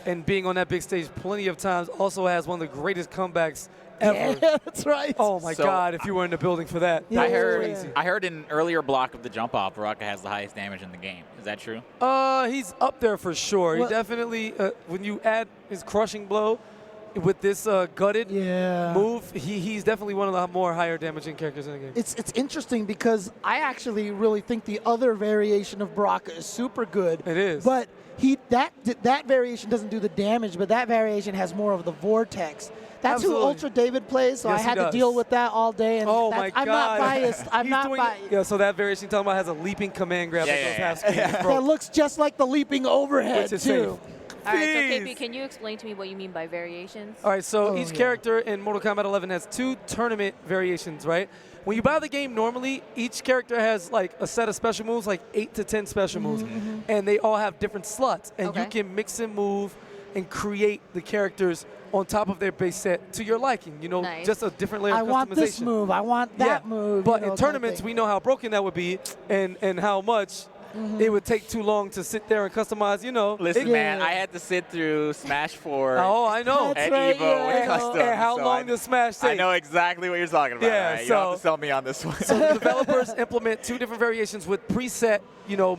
And being on that big stage plenty of times, also has one of the greatest comebacks ever. Yeah, that's right. Oh my So- God, if you were in the building for that. Yeah, I That was heard. crazy. I heard in an earlier block of the jump off, Baraka has the highest damage in the game. Is that true? He's up there for sure. Well- He definitely, when you add his crushing blow with this gutted Yeah. move, he's definitely one of the more higher damaging characters in the game. It's interesting because I actually really think the other variation of Baraka is super good. It is. But that variation doesn't do the damage, but that variation has more of the vortex. That's Absolutely. who Ultra David plays, so Yes, I he had to does. deal with that all day. And Oh my I'm not God. biased. I'm He's not doing biased. Yeah, so that variation you're talking about has a leaping command grab Yeah, that goes yeah, half speed. It's That broke. looks just like the leaping overhead Which is too. safe. All right, so Jeez. KP, can you explain to me what you mean by variations? All right, so Oh, each yeah. character in Mortal Kombat 11 has 2 tournament variations, right? When you buy the game normally, each character has like a set of special moves, like 8 to 10 special moves, and they all have different slots, and you Okay. can mix and move and create the characters on top of their base set to your liking. Nice. Just a different layer I of want customization. this move. I want that move. But you know, in tournaments, kind of we know how broken that would be, and how much it would take too long to sit there and customize. Listen, Yeah. man, I had to sit through Smash 4 Oh, I know. That's at right, EVO yeah, with I know. custom. And how so long does Smash take? I know exactly what you're talking about. Yeah, all right? You don't have so- to sell me on this one. So the developers implement 2 different variations with preset,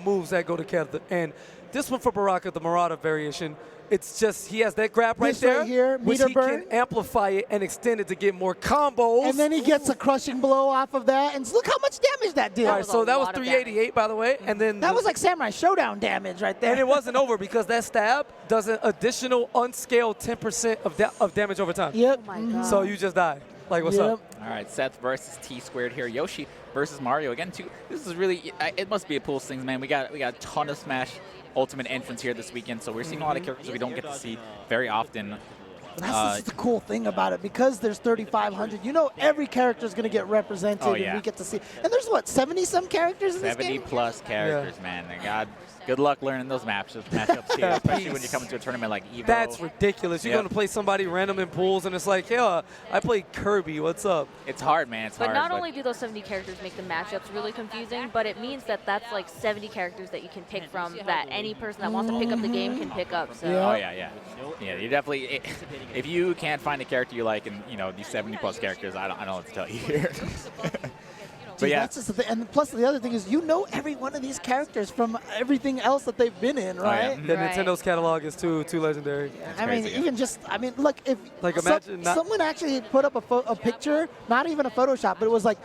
moves that go together. And this one for Baraka, the Marauder variation, it's just he has that grab right This there, right here, which meter he burn. can amplify it and extend it to get more combos. And then he gets a crushing blow off of that, and look how much damage that did. All right, was so a that was lot of 388, by the way, and then That was like Samurai Showdown damage right there. and it wasn't over because that stab does an additional unscaled 10% of damage over time. Yep. Oh my God. So you just die. Like, what's Yep. up? All right, Seth versus T squared here. Yoshi versus Mario again. Too. This is really. It must be a Pulse thing, man. We got a ton of Smash Ultimate entrants here this weekend, so we're seeing a lot of characters we don't get to see very often. That's just the cool thing about it. Because there's 3,500, every character is going to get represented, Oh, and yeah. we get to see. And there's, 70-some characters in this 70 game? plus characters, man. And God, good luck learning those matchups here, especially when you come into a tournament like EVO. That's ridiculous. You're Yep. going to play somebody random in pools, and it's like, yeah, I played Kirby. What's up? It's hard, man. It's But hard. not only do those 70 characters make the matchups really confusing, but it means that that's like 70 characters that you can pick from that any person that wants to pick up the game can pick up. So Yeah. Oh yeah. You definitely. If you can't find a character you like, and these 70 plus characters, I don't know what to tell you here. But Dude, yeah, that's just the thing. And plus, the other thing is, every one of these characters from everything else that they've been in, right? The Right. Nintendo's catalog is too legendary. I mean, crazy. even look, if Like, imagine not- someone actually put up a picture, not even a Photoshop, but it was like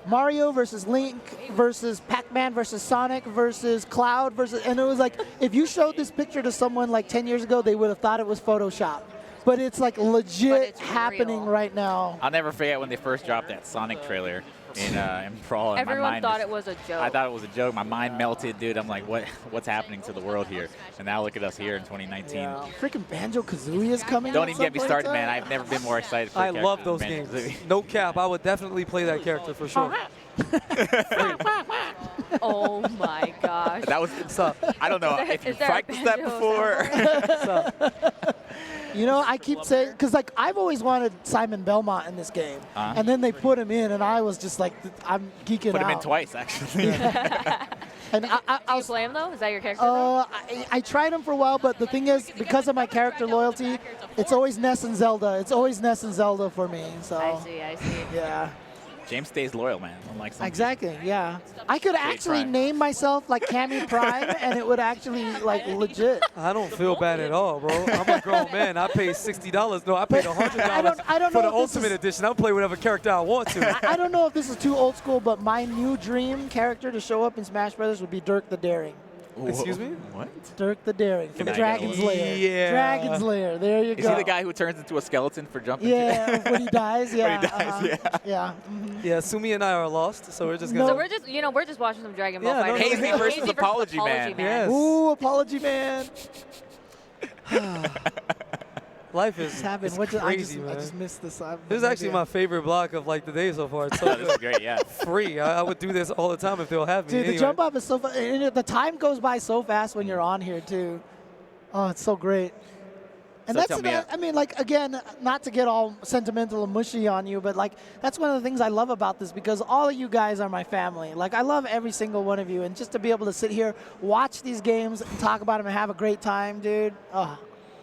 Mario versus Link versus Pac-Man versus Sonic versus Cloud and it was like, if you showed this picture to someone like 10 years ago, they would have thought it was Photoshop. But it's like legit it's happening real. right now. I'll never forget when they first dropped that Sonic trailer in Brawl. and my everyone mind thought just- it was a joke. I thought it was a joke. My mind melted, dude. I'm like, what's happening to the world here? And now look at us here in 2019. Freaking Banjo-Kazooie is coming. Don't at even some get me point started, in man. time. I've never been more excited for a I character love than those Banjo games. Kazooie. No cap. I would definitely play that character for sure. Oh my gosh. That was. I don't know if you Is there a practiced that banjo before. I keep saying, because I've always wanted Simon Belmont in this game, and then they put him in, and I was just like, I'm geeking Put out. him in twice, actually. And Do you play him though? Is that your character? I tried him for a while, but the thing is, because of my character loyalty, it's always Ness and Zelda. It's always Ness and Zelda for me. So I see. yeah. James stays loyal, man. Unlike some Exactly, yeah. I could actually Prime. name myself like Cammy Prime, and it would actually like legit. I don't feel bad at all, bro. I'm a grown man. I paid $60. No, I paid $100 I don't for know the if this Ultimate is- Edition. I'll play whatever character I want to. I don't know if this is too old school, but my new dream character to show up in Smash Brothers would be Dirk the Daring. Excuse me? What? Dirk the Daring from Can I Dragon's go? Lair. Yeah. Dragon's Lair. There you Is go. he the guy who turns into a skeleton for jumping? Yeah, when he dies. Yeah. he dies, yeah. Mhm. Yeah, Sumi and I are lost, so we're just gonna. So we're just watching some Dragon Ball Yeah, no, Fighters. no, no. Hazy versus Apology Man. Yes. Ooh, Apology Man. Life is What's happened? it's What just, crazy, I man. just missed this. This is actually my favorite block of like the day so far. It's so Oh, this is great, yeah. free. I would do this all the time if they'll have me. Dude, anyway. the jump up is so fun. And the time goes by so fast when you're on here, too. Oh, it's so great. And So that's, tell me, I mean, like, again, not to get all sentimental and mushy on you, but, like, that's one of the things I love about this because all of you guys are my family. Like, I love every single one of you. And just to be able to sit here, watch these games, and talk about them and have a great time, dude,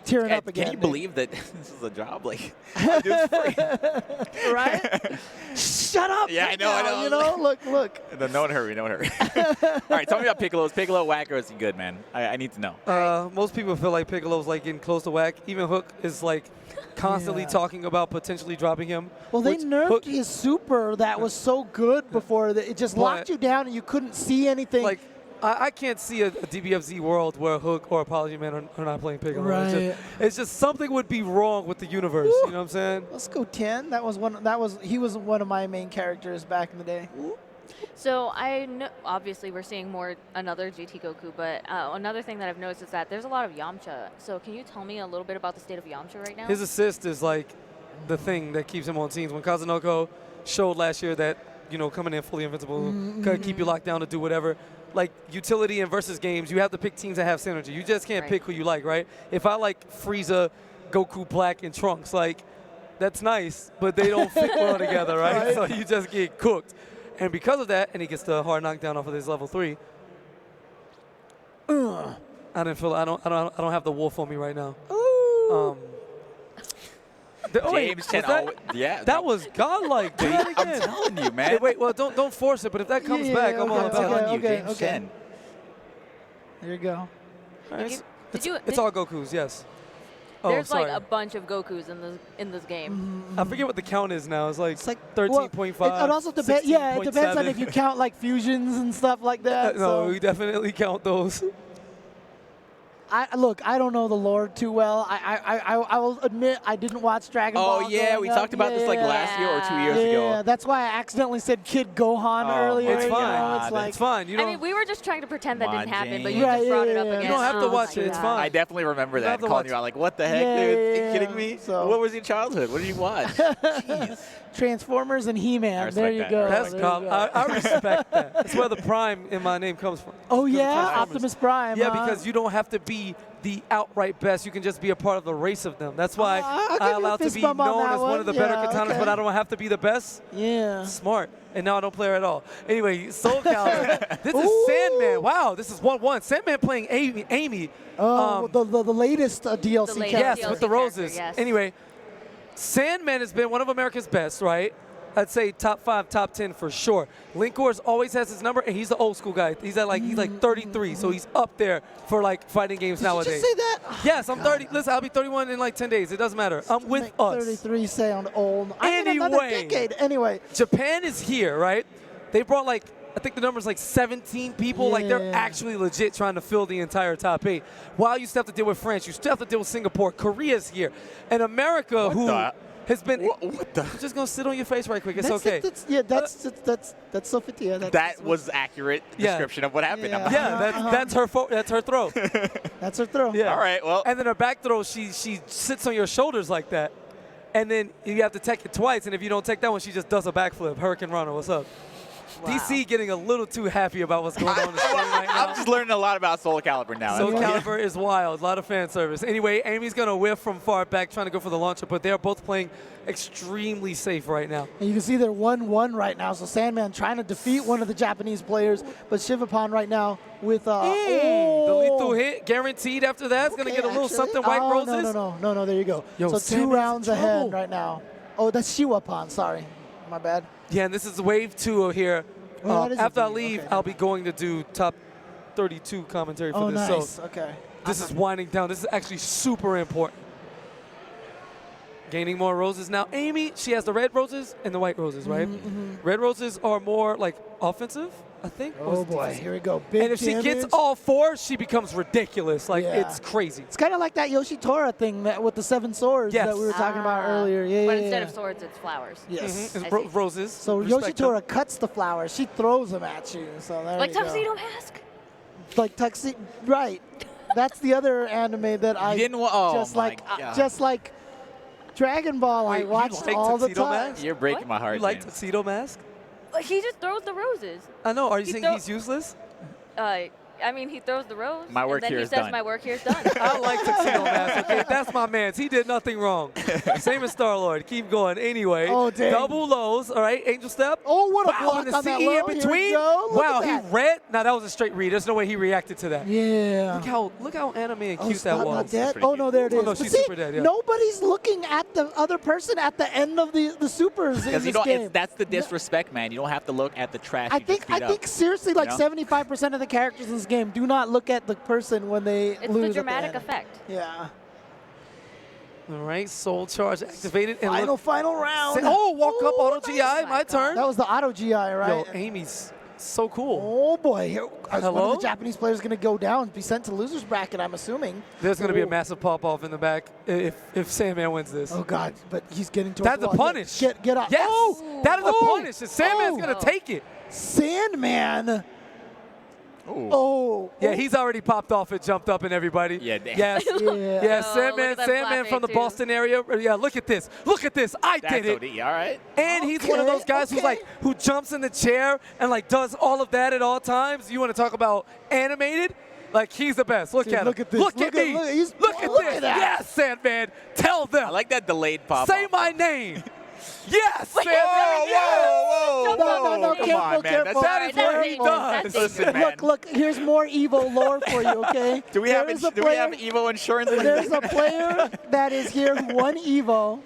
tearing up again. Can you dude. believe that this is a job? Like, I do it free. Right? Shut up. Yeah, I know, I now, know. You know, look. No one hurry, no one hurry. All right, tell me about Piccolo's. Piccolo, Whack, or is he good, man? I need to know. Most people feel like Piccolo's like getting close to Whack. Even Hook is like constantly Yeah. talking about potentially dropping him. Well, they which nerfed Hook, his super that was so good before that it just But- locked you down and you couldn't see anything. like. I can't see a DBFZ world where Hook or Apology Man are not playing Piccolo. Right. It's just something would be wrong with the universe. Woo. You know what I'm saying? Let's go 10. He was one of my main characters back in the day. So I know, obviously we're seeing another GT Goku, but another thing that I've noticed is that there's a lot of Yamcha. So can you tell me a little bit about the state of Yamcha right now? His assist is like the thing that keeps him on teams. When Kazunoko showed last year that, coming in fully invincible, could keep you locked down to do whatever. Like utility and versus games, you have to pick teams that have synergy. You just can't Right. pick who you like, right? If I like Frieza, Goku, Black, and Trunks, like that's nice, but they don't fit well together, right? So you just get cooked. And because of that, and he gets the hard knockdown off of his level 3. I didn't feel. I don't have the wolf on me right now. Ooh. James Chen, yeah. That was godlike, dude. Do that I'm again. telling you, man. Hey, wait, well, don't force it. But if that comes Yeah, back, I'm all okay, about it. I'm telling you, okay, James okay. Chen. There you go. All right, Did it's, you- it's did- all Gokus, yes. Oh, There's sorry. like a bunch of Gokus in this game. I forget what the count is now. It's like It's like 13.5. Well, it also depends. Yeah, it depends on if you count like fusions and stuff like that. No, so. we definitely count those. Look, I don't know the lore too well. I will admit I didn't watch Dragon Ball. Oh, yeah, growing we up. talked about this like Yeah. last year or 2 years Yeah, ago. that's why I accidentally said Kid Gohan Oh, earlier. It's you fine. know, it's God, like It's fine. You I don't. mean, we were just trying to pretend that Come didn't on, happen, but James. you Right, just brought it yeah, up yeah, again. yeah. You don't have to Oh watch my it, it's God. fine. I definitely remember You that, have to calling watch you out like, what the heck, Yeah, dude? yeah, Are you yeah. kidding me? So- What was your childhood? What did you watch? Jeez. Transformers and I He-Man. respect There you that. go. That's there you God. go. I respect that. That's where the prime in my name comes from. Oh Because of yeah, Transformers. Optimus Prime. Yeah, huh? because you don't have to be the outright best. You can just be a part of the race of them. That's why I'll give I'm you a allowed to fist be bump on known that as one of the one. better Yeah, katanas, okay. but I don't have to be the best. Yeah. Smart. And now I don't play her at all. Anyway, Soul Calibur. This is Ooh. Sandman. Wow, this is 1-1. Sandman playing Amy. Oh, the latest DLC The latest character. Yes, DLC with the roses. character, yes. Anyway, Sandman has been one of America's best, right? I'd say top 5, top 10 for sure. Linkors always has his number, and he's the old school guy. He's like 33, so he's up there for like fighting games Did you nowadays. just say that? Yes, I'm 30. Listen, I'll be 31 in like 10 days. It doesn't matter. I'm with Make us. 33 sound old. I'm in another Anyway. decade. Anyway. Japan is here, right? They brought like, I think the number's like 17 people. Like they're Yeah. actually legit trying to fill the entire top 8. While you still have to deal with France, you still have to deal with Singapore. Korea's here. And America, What who the- has been... What the? I'm just going to sit on your face right quick. It's That's okay. That's Sophia. Yeah, That was accurate Yeah. description of what happened. Yeah. I'm not- Yeah, that's her that's her throw. that's her throw. Yeah. All right, well. And then her back throw, she sits on your shoulders like that. And then you have to take it twice, and if you don't take that one, she just does a backflip. Hurricane Runner, what's up? DC getting a little too happy about what's going on in the screen right now. I'm just learning a lot about Soul Calibur now. Soul That's all. Calibur is wild. A lot of fan service. Anyway, Amy's going to whiff from far back, trying to go for the launcher, but they're both playing extremely safe right now. And you can see they're 1-1 right now. So Sandman trying to defeat one of the Japanese players, but Shivapan right now with The lethal hit guaranteed after that. It's going to get a little something white roses. No, there you go. Yo, so Sandman's 2 rounds in trouble. ahead right now. Oh, that's Shiwapan, sorry. My bad. Yeah, and this is wave 2 here. Oh, that is a After I V. leave, Okay, I'll never be going to do top 32 commentary for Oh, this. nice. So Okay. this is winding down. This is actually super important. Gaining more roses now. Amy, she has the red roses and the white roses, right? Red roses are more like offensive, I think. or Oh is it boy, defensive? here we go. Big And if she gets damage. all 4, she becomes ridiculous. Like, Yeah. it's crazy. It's kind of like that Yoshitora thing that with the 7 swords Yes. that we were talking about Ah. earlier. Yeah, But yeah, instead yeah. of swords, it's flowers. Yes. It's I see. roses. So Respect them. Yoshitora cuts the flowers. She throws them at you. So there Like you go. Tuxedo Mask. Like Tuxedo. Right. That's the other anime that I You didn't wa- oh just my like God. just like Dragon Ball. Wait, I you watched like all the Tuxedo time. Mask? You're breaking What? my heart. You like James. Tuxedo Mask? He just throws the roses. I know. Are you He saying throw- he's useless? I mean, he throws the rose. My work and then here he is says, done. "My work here is done." I like Tuxedo Mask. Okay, that's my man. He did nothing wrong. Same as Star-Lord. Keep going. Anyway, Oh, dang. double lows. All right, Angel Step. Oh, what a Wow, block and the on that CE low. in Here we between. go. Look Wow, at he that. read. Now that was a straight read. There's no way he reacted to that. Yeah. Look how anime and Oh, cute that stop, was. not dead. pretty Oh, cute. no, there it is. Oh, no, But she's see, super dead, yeah. nobody's looking at the other person at the end of the supers in Because you this don't. game. That's the disrespect, man. You don't have to look at the trash. I you just beat think up. seriously, like know? 75% of the characters in this game do not look at the person when they It's lose. the at dramatic end. effect. Yeah. All right, Soul Charge activated. And Final round. oh, walk up Oh, auto nice. GI. My turn. That was the auto GI, right? Yo, Amy's so cool. Oh boy, here, one Hello? of the Japanese players going to go down, be sent to losers bracket, I'm assuming. There's going to be a Ooh. massive pop-off in the back if Sandman wins this. Oh God, but he's getting towards That's the a wall. punish. Get up. Yes, Oh, that is a oh, punish. And Sandman's oh. going to take it. Sandman. Ooh. Oh. Yeah, he's already popped off and jumped up in everybody. Yeah, damn. Yes. Yeah. Yeah, Oh, look Sandman, at that Sandman flat from the fade, too. Boston area. Yeah, look at this. Look at this. I That's did it. OD. All right. And he's one of Okay, those guys who's okay. like, who jumps in the chair and like does all of that at all times. You want to talk about animated? Like, he's the best. Look Dude, at him. look at this. Look Look at at- me. look- he's- Look at look this. at that. Yes, Sandman. Tell them. I like that delayed pop. Say my name. Yes, Sandman. Whoa, Yes. whoa, No, Come careful, on, man. careful. That is what he does. Listen, man. Look, here's more EVO lore for you, okay? Do we have There is a EVO insurance? There's a player that is here who won EVO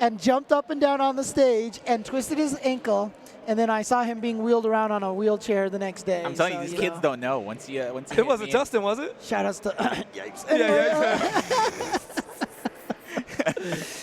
and jumped up and down on the stage and twisted his ankle, and then I saw him being wheeled around on a wheelchair the next day. I'm telling So, you, these you kids know. don't know. Once you It wasn't Justin, was it? Shout outs to yikes. Yeah, Anyway, yeah.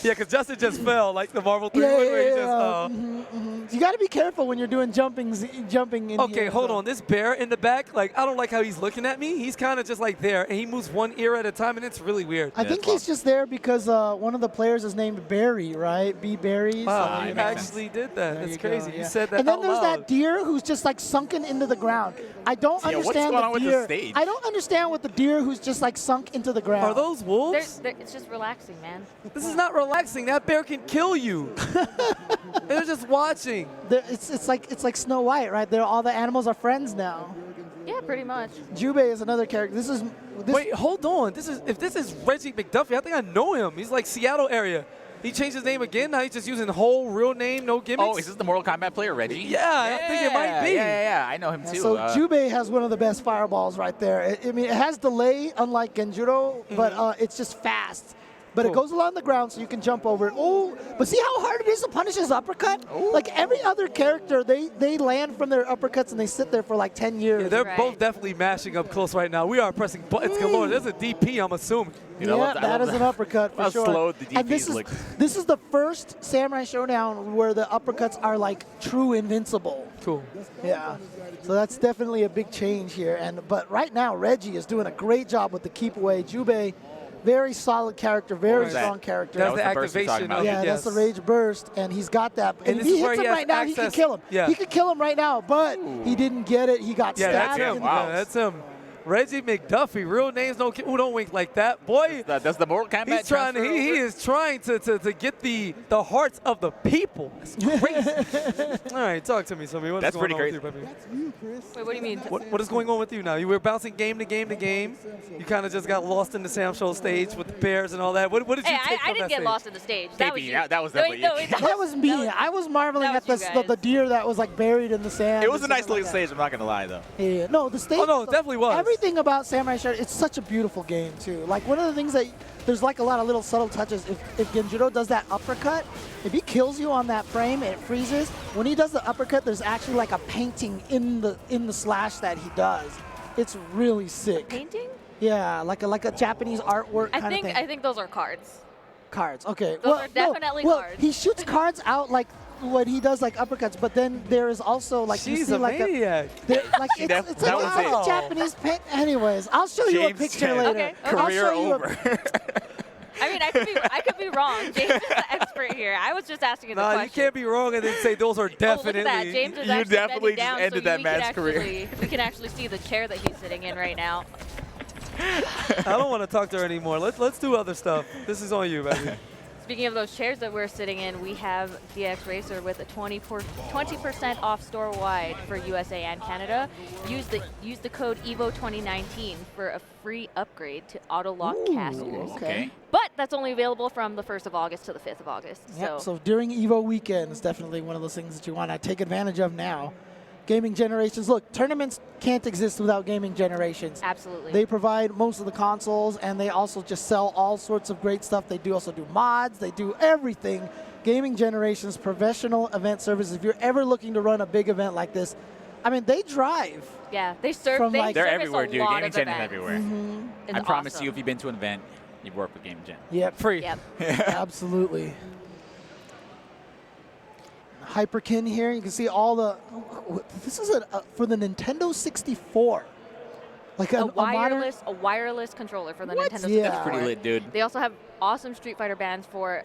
Yeah, because Justin just fell like the Marvel 3 one where he just. You got to be careful when you're doing jumping in Okay, here, hold so. on. This bear in the back, like, I don't like how he's looking at me. He's kind of just like there, and he moves one ear at a time, and it's really weird. I think he's just there because one of the players is named Barry, right? B. Barry. Wow, so you it makes actually did that. There That's you go, crazy. yeah. You said that And then out there's loud. that deer who's just like sunken into the ground. I don't Yeah, what's understand going the on with the deer. stage? I don't understand what the deer who's just like sunk into the ground. Are those wolves? It's just relaxing, man. This is not relaxing. That bear can kill you. They're just watching. It's like Snow White, right? All the animals are friends now. Yeah, pretty much. Jubei is another character. This Wait, hold on. If this is Reggie McDuffie, I think I know him. He's like Seattle area. He changed his name again. Now he's just using the whole real name, no gimmicks. Oh, is this the Mortal Kombat player, Reggie? Yeah, I think it might be. Yeah. I know him too. So Jubei has one of the best fireballs right there. I mean, it has delay, unlike Genjuro, but it's just fast. But it Cool. goes along the ground, so you can jump over it. Oh, but see how hard it is to punish his uppercut? Like every other character, they land from their uppercuts and they sit there for like 10 years. Yeah, they're Right. both definitely mashing up close right now. We are pressing buttons galore. There's a DP, I'm assuming. Dude, I love that- I that love is an that. uppercut for How sure. slow the And DPs look. this is the first Samurai Showdown where the uppercuts are like true invincible. Cool. Yeah. So that's definitely a big change here. But right now, Reggie is doing a great job with the keep away. Jubei, very solid character, very was that? strong character. That's was the the burst you're talking activation about. of Yeah, it, that's the yes. rage burst, and he's got that. And And if this he is where hits he him has right now, he can access- kill him. yeah. He could kill him right now, but he didn't get it. He got Yeah, stabbed. that's him. in the Yeah, nose. that's him. Reggie McDuffie, real names don't wink like that, boy. Does the Mortal Kombat He's trying. transfer He over? is trying to get the hearts of the people. That's crazy. All right, talk to me, Sumi. What is That's going pretty on with you, baby? That's you, Chris. Wait, what do you mean? What is going on with you now? You were bouncing game to game to game. You kind of just got lost in the Sam Show stage with the bears and all that. What did you Hey, take from I didn't that get stage? lost in the stage. That was KP, you. that was No, definitely no, you. That was me. I was marveling that at was you the guys. deer that was like buried in the sand. It was a and nice stuff like looking that. stage. I'm not gonna lie though. Yeah, no, the stage. Oh, no, it definitely was. Everything about Samurai Shodown, it's such a beautiful game too. Like one of the things that there's like a lot of little subtle touches. If Genjuro does that uppercut, if he kills you on that frame and it freezes, when he does the uppercut, there's actually like a painting in the slash that he does. It's really sick. Painting? Yeah, like a Japanese artwork kind of thing. I think those are cards. Cards. Okay. Those are definitely well, cards. he shoots cards out like when he does like uppercuts, but then there is also like you She's see a like maniac. like it's That like was a it. Japanese paint. Anyways, I'll show you a James picture Chen. later. Okay, I'll Career show you over. I mean, I could be wrong. James is the expert here. I was just asking the Nah, question. you can't be wrong and then say those are Oh, look definitely. at that. James is You actually definitely bending down, just ended so that we man's can career. actually, we can actually see the chair that he's sitting in right now. I don't want to talk to her anymore. Let's do other stuff. This is on you, baby. Speaking of those chairs that we're sitting in, we have DX Racer with a 20% off store-wide for USA and Canada. Use the code EVO 2019 for a free upgrade to auto-lock casters. Okay. But that's only available from the 1st of August to the 5th of August. Yep, so during EVO weekend is definitely one of those things that you want to take advantage of now. Gaming generations. Look, tournaments can't exist without gaming generations. Absolutely. They provide most of the consoles, and they also just sell all sorts of great stuff. They also do mods. They do everything. Gaming generations, professional event services. If you're ever looking to run a big event like this, I mean, they drive. Yeah, they serve. From, They like- They're service everywhere, a dude. lot Gaming of Gen is events. everywhere. It's I promise awesome. you, if you've been to an event, you've worked with Gaming Gen. Yep. Free. Yep. Absolutely. Hyperkin here. You can see all the. This is for the Nintendo 64. Like A modern. wireless controller for the What? Nintendo Yeah. 64. That's pretty lit, dude. They also have awesome Street Fighter bands for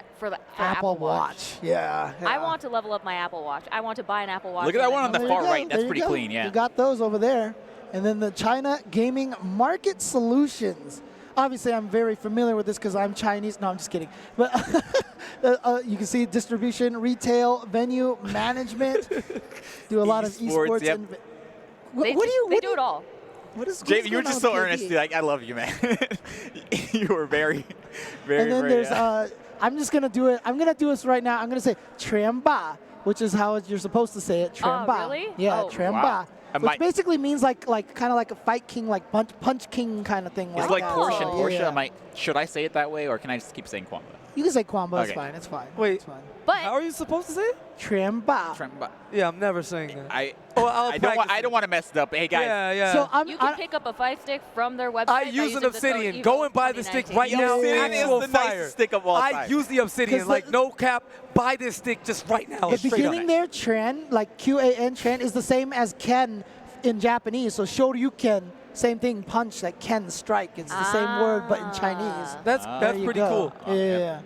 Apple Watch. Yeah, I yeah. want to level up my Apple Watch. I want to buy an Apple Watch. Look at that and one on then the There you far go, right. That's there you pretty go. clean, yeah. You got those over there. And then the China Gaming Market Solutions. Obviously, I'm very familiar with this because I'm Chinese. No, I'm just kidding. But you can see distribution, retail, venue, management. Do a lot of Esports, esports. yep. And, They, what do you? they what do it all. What is? Jamie, what's you were going just on so with earnest. KD? Dude. Like, I love you, man. You were very, very, And then very, there's I'm just gonna do it. I'm gonna do this right now. I'm gonna say Tramba, which is how you're supposed to say it. Tramba. really? Yeah, Oh. Tramba. Wow. Which basically means like kind of like a Fight King, like punch king kind of thing. It's like that. Porsche and So, Porsche. yeah. Should I say it that way, or can I just keep saying Kwamba? You can say Kwamba. It's Okay. fine. It's fine. Wait. It's fine. But How are you supposed to say it? Tramba. Tramba. Yeah, I'm never saying that. I I'll don't practice want to mess it up. Hey guys, Yeah, yeah. So you can pick up a Fight Stick from their website. I by use an using the code Obsidian. EVO Go and buy the stick 2019. right The now. Obsidian is Actual the fire. nicest stick of all I time. use the Obsidian. 'Cause Like, the- no cap. Buy this stick just right now. The straight beginning up. there, Tran, like Q-A-N, Tran, is the same as Ken in Japanese. So Shoryuken, same thing, punch, like Ken, strike. It's the same word, but in Chinese. That's There you pretty go. cool. Yeah.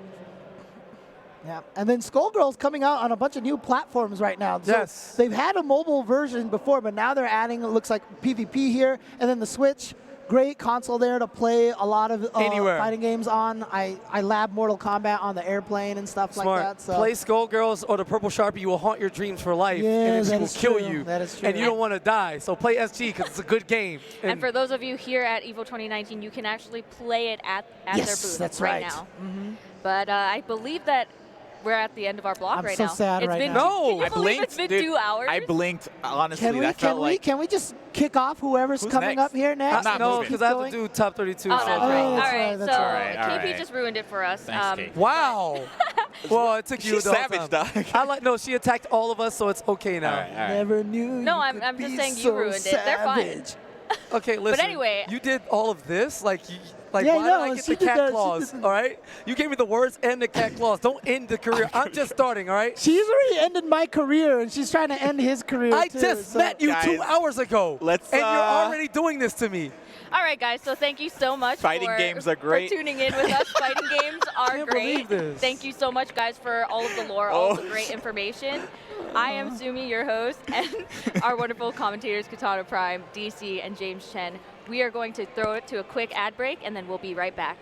Yeah. And then Skullgirl's coming out on a bunch of new platforms right now. So Yes. they've had a mobile version before, but now they're adding, it looks like PvP here, and then the Switch. Great console there to play a lot of Anywhere. fighting games on. I lab Mortal Kombat on the airplane and stuff Smart. like that. So. Play Skullgirls or the Purple Sharpie. You will haunt your dreams for life, Yeah, and then that she will is kill true. you. That is true. And you don't want to die. So play SG because it's a good game. And for those of you here at EVO 2019, you can actually play it at their Yes, booth that's right right. now. But I believe that we're at the end of our block I'm right so now. sad It's right been now. No. Can you I believe blinked. it's been dude, 2 hours? I blinked. Honestly, Can we just kick off whoever's Who's coming next? up here next? I'm not no, moving. because I have to do top 32. Oh, so- that's right. Oh, All that's right. right, that's So all right, all KP right. just ruined it for us. Thanks, Kate. Wow. Well, it took you She's the whole savage, time. dog. No, she attacked all of us, so it's okay now. All right, all right. Never knew. No, you I'm could just be saying you so ruined it. They're fine. savage. Okay, listen. anyway- you did all of this, like Yeah, why no, did I get she the did cat that, she claws? did- All right, you gave me the words and the cat claws. Don't end the career. I'm just starting. All right. She's already ended my career, and she's trying to end his career I too, just so- met you Guys, 2 hours ago, let's, and you're already doing this to me. All right, guys. So thank you so much. Fighting games are great. For tuning in with us. Fighting games are Can't great. believe this. Thank you so much, guys, for all of the lore, all of the Oh. great information. I am Sumi, your host, and our wonderful commentators, Katana Prime, DC, and James Chen. We are going to throw it to a quick ad break, and then we'll be right back.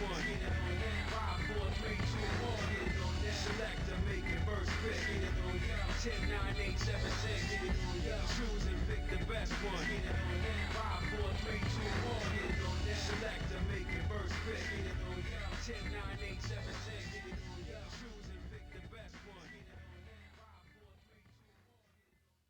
one. Get it on now. 5, 4, 3, 2, 1. Get it on now. Select to make it first pick. Get it on now. 10, 9, 8, 7, 6. Get it on now. Choose and pick the best one. Get it on now. 5, 4, 3, 2, 1. Get it on now. Select to make it first pick. Get it on now. 10, 9, 8, 7, 6. Get it on now. Choose and pick the best one. Get it on now. 5, 4, 3, 2, 1.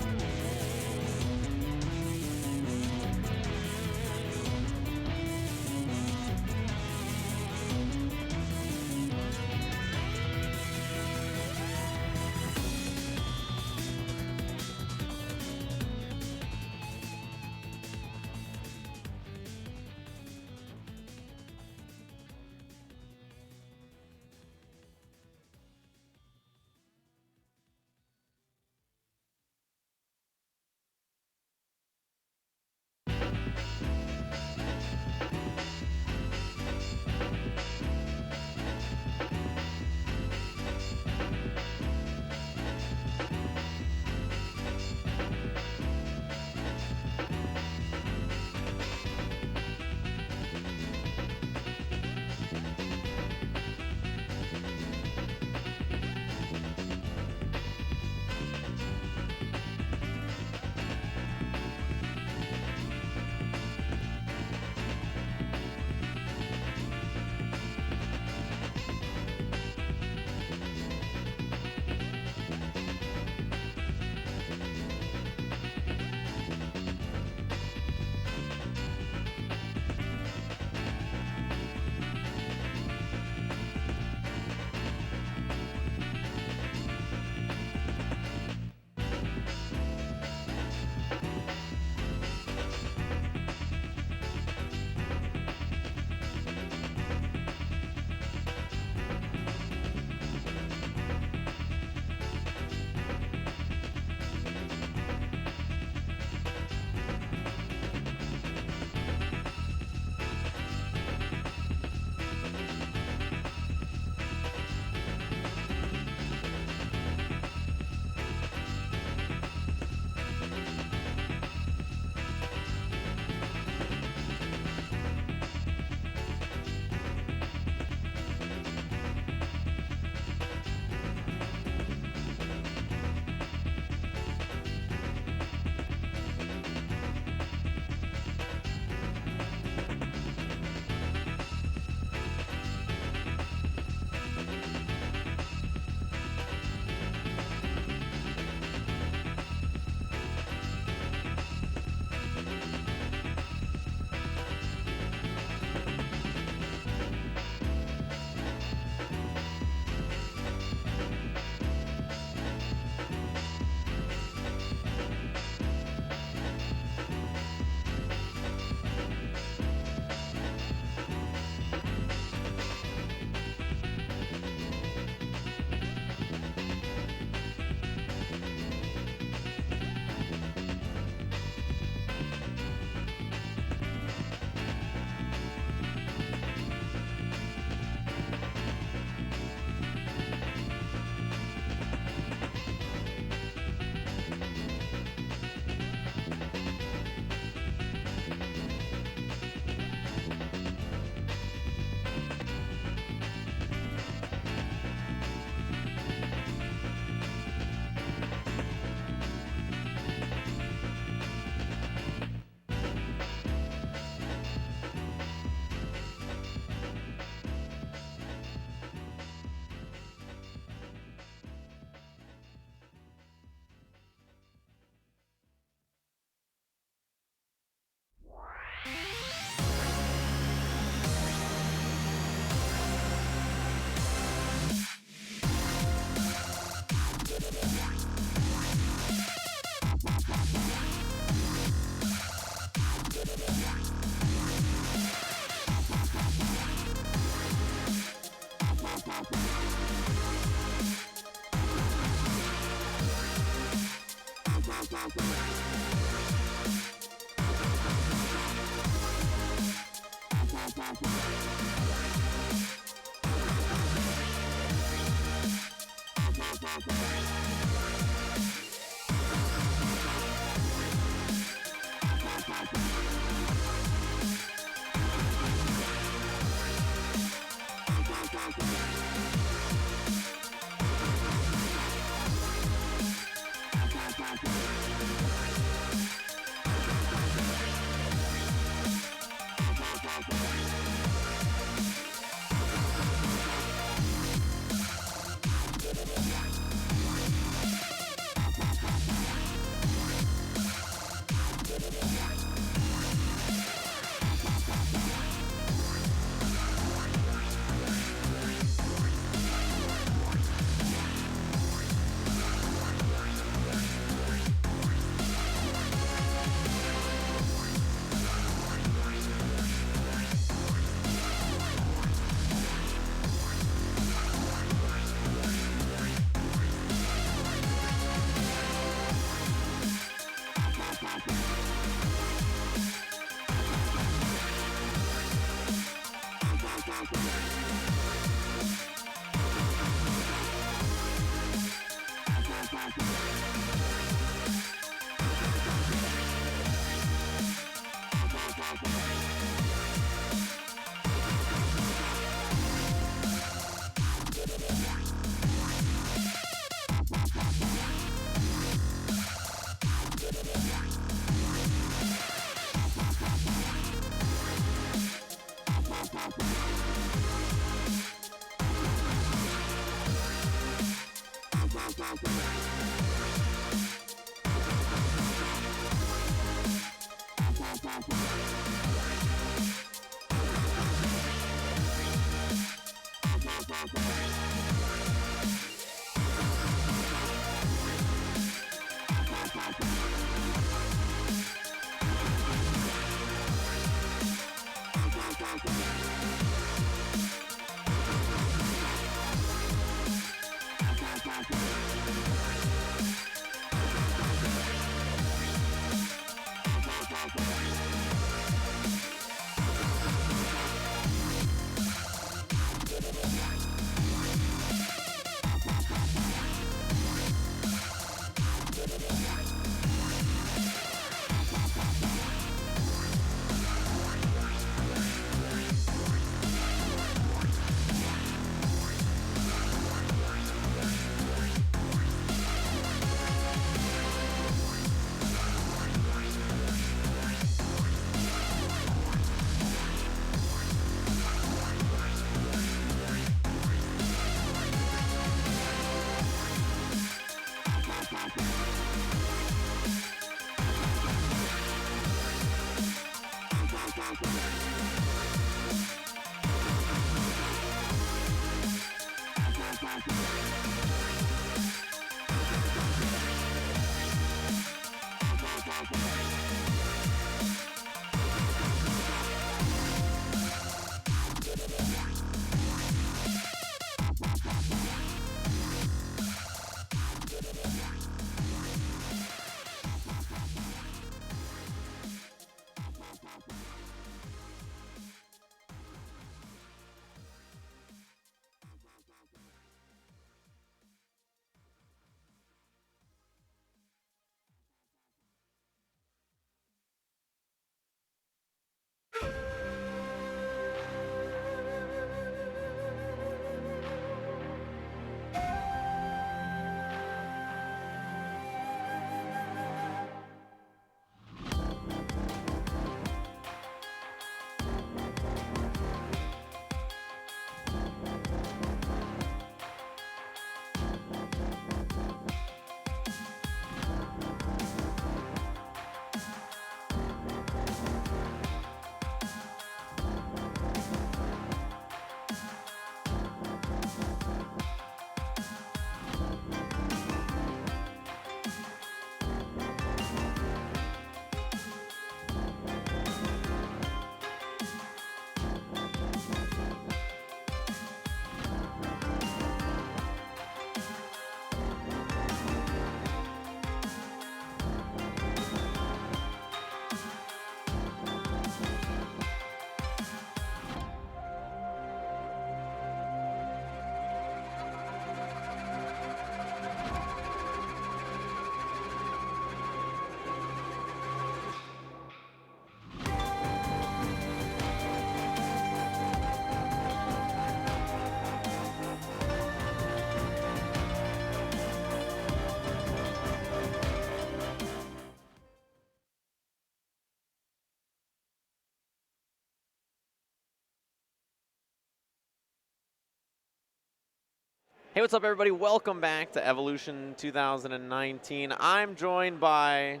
Hey, what's up, everybody? Welcome back to Evolution 2019. I'm joined by,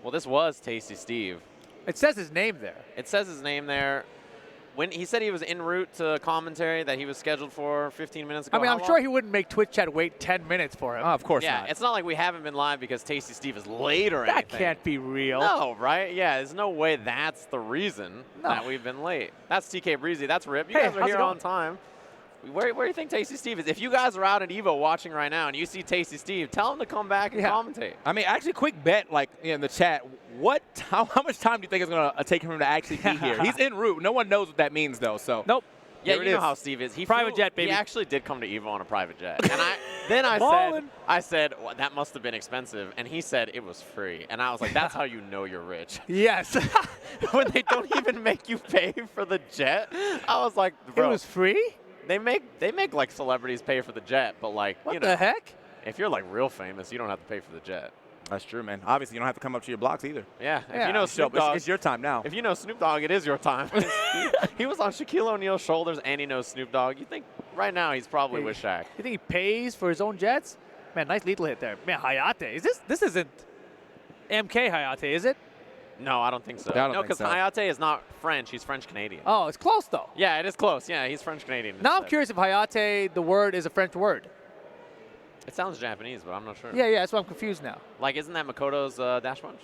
well, this was Tasty Steve. It says his name there. It says his name there. When he said he was en route to commentary that he was scheduled for 15 minutes ago. I mean, How I'm sure long? he wouldn't make Twitch chat wait 10 minutes for him. Oh, of course Yeah, not. it's not like we haven't been live because Tasty Steve is late or That anything. can't be real. No, right? Yeah, there's no way that's the reason No. that we've been late. That's TK Breezy. That's Rip. You Hey, guys are how's it here going? on time. Where do you think Tasty Steve is? If you guys are out at EVO watching right now and you see Tasty Steve, tell him to come back and commentate. I mean, actually, quick bet, like in the chat, how much time do you think it's going to take him to actually be here? He's en route. No one knows what that means, though. So Nope. Yeah, there you it know is. how Steve is. He Private flew- jet, baby. He actually did come to EVO on a private jet. And I Ballin'. said, well, that must have been expensive. And he said it was free. And I was like, that's how you know you're rich. Yes. When they don't even make you pay for the jet. I was like, It bro, was free? they make like celebrities pay for the jet, but like, What you know, the heck? if you're like real famous, you don't have to pay for the jet. that's true, man. Obviously, you don't have to come up to your blocks either. Yeah, if Yeah. you know So Snoop Dogg, it's your time now. if you know Snoop Dogg, it is your time. He was on Shaquille O'Neal's shoulders and he knows Snoop Dogg. You think right now he's probably with Shaq. You think he pays for his own jets? Man, nice lethal hit there. Man, Hayate. This isn't MK Hayate, is it? No, I don't think so. I don't No, think because so. Hayate is not French. He's French-Canadian. Oh, it's close, though. Yeah, it is close. Yeah, he's French-Canadian. Now I'm instead. curious if Hayate, the word, is a French word. It sounds Japanese, but I'm not sure. Yeah, that's why I'm confused now. Like, isn't that Makoto's dash punch?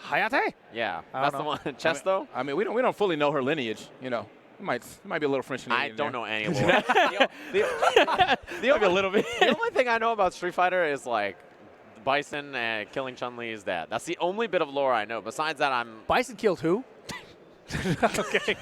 Hayate? Yeah, I that's don't the know. one. Chesto? I mean, we don't fully know her lineage. You know, it might be a little French I Canadian. don't there. know any of them. Maybe a little bit. The only thing I know about Street Fighter is like Bison and killing Chun-Li is that. That's the only bit of lore I know. Besides that, I'm. Bison killed who? Okay.